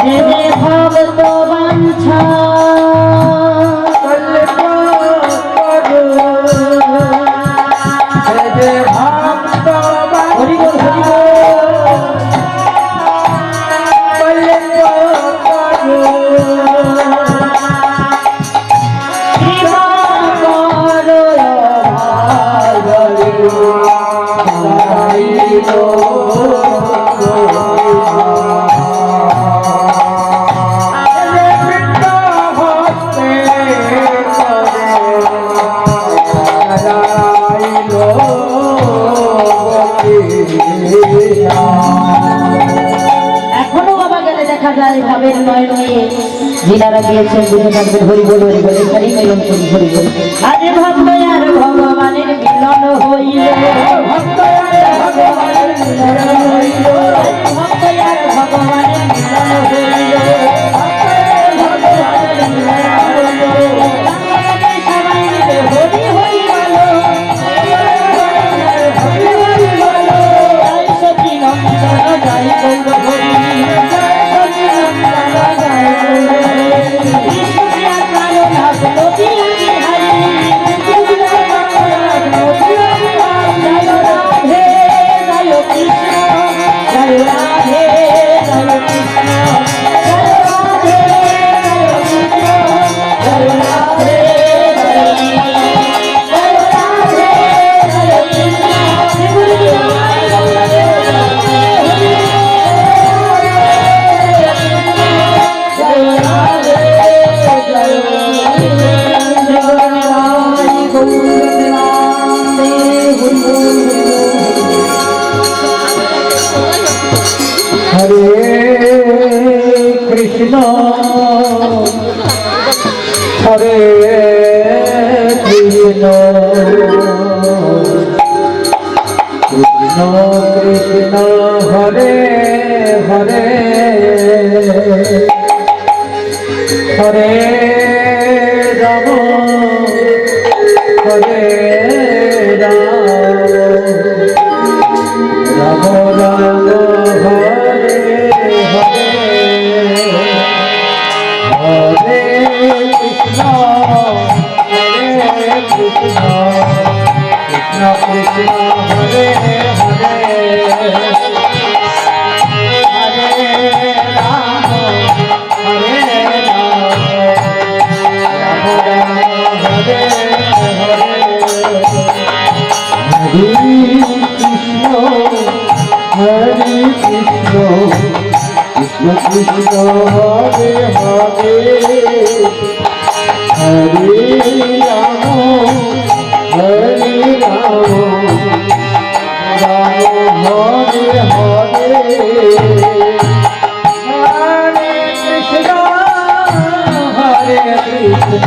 যে যে ভক্ত বাঞ্ছা হরি বল, হরি বল। কৃপা করো ভাই, এখনো বাবা গেলে দেখা যায় ভাবের নয় নিয়ে যিনারা গিয়েছেন বুঝে থাকবেন হরি বল এখানেই মিলন করি হরি বল। আজ ভক্ত আর ভগবানের মিলন হইল, ভক্ত আর ভগবানের মিলন হইল, ভক্ত আর ভগবানের মিলন হইল, সবাই মিলে হরি হরি বলো, জয় সতী নন্দন জয় গৌর হরি, জয় সতী নন্দন জয় গৌর হরি, কৃষ্ণ প্রিয়া কারণ নদী হরি, কৃষ্ণ প্রিয়া কারণ নদী হরি, জয় রাধে জয় কৃষ্ণ, জয় রাধে জয় কৃষ্ণ, জয় রাধে জয় কৃষ্ণ, জয় রাধে জয় हरे कृष्ण हरे कृष्ण कृष्ण कृष्ण हरे हरे हरे राम हरे राम राम राम हरे हरे हरे कृष्ण कृष्ण कृष्ण हरे हरे हरे राम हरे राम राम राम हरे हरे हरे कृष्ण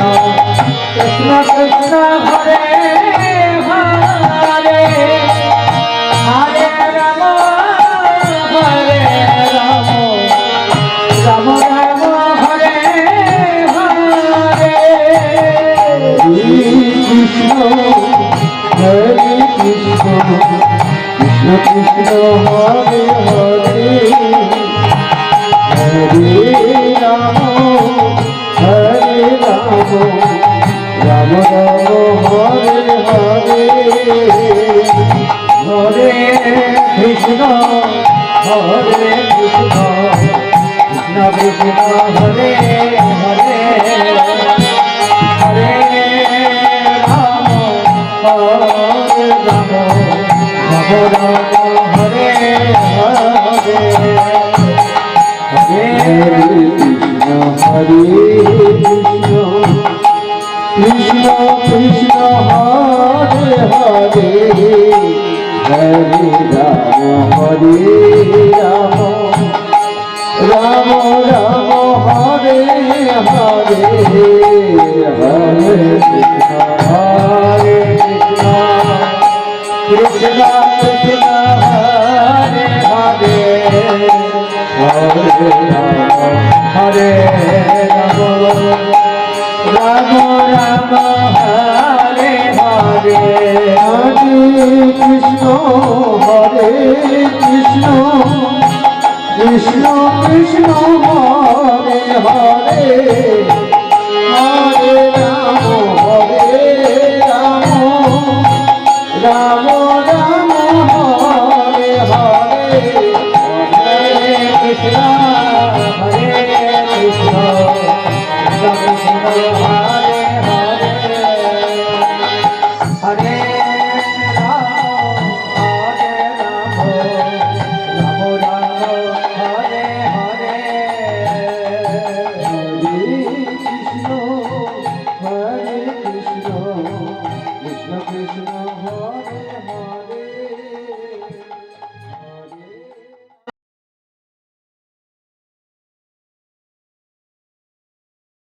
कृष्ण कृष्ण हरे हरे हरे राम हरे राम राम हरे हरे हरे कृष्ण कृष्ण कृष्ण हरे हरे हरे राम राम राम हरे हरे कृष्ण कृष्ण कृष्ण हरे हरे हरे राम राम राम हरे हरे हरे कृष्ण कृष्ण कृष्ण हरे हरे हरे राम राम राम हरे हरे हरे कृष्ण कृष्ण कृष्ण हरे हरे हरे राम राम राम हरे हरे हरे कृष्ण कृष्ण हरे हरे हरे राम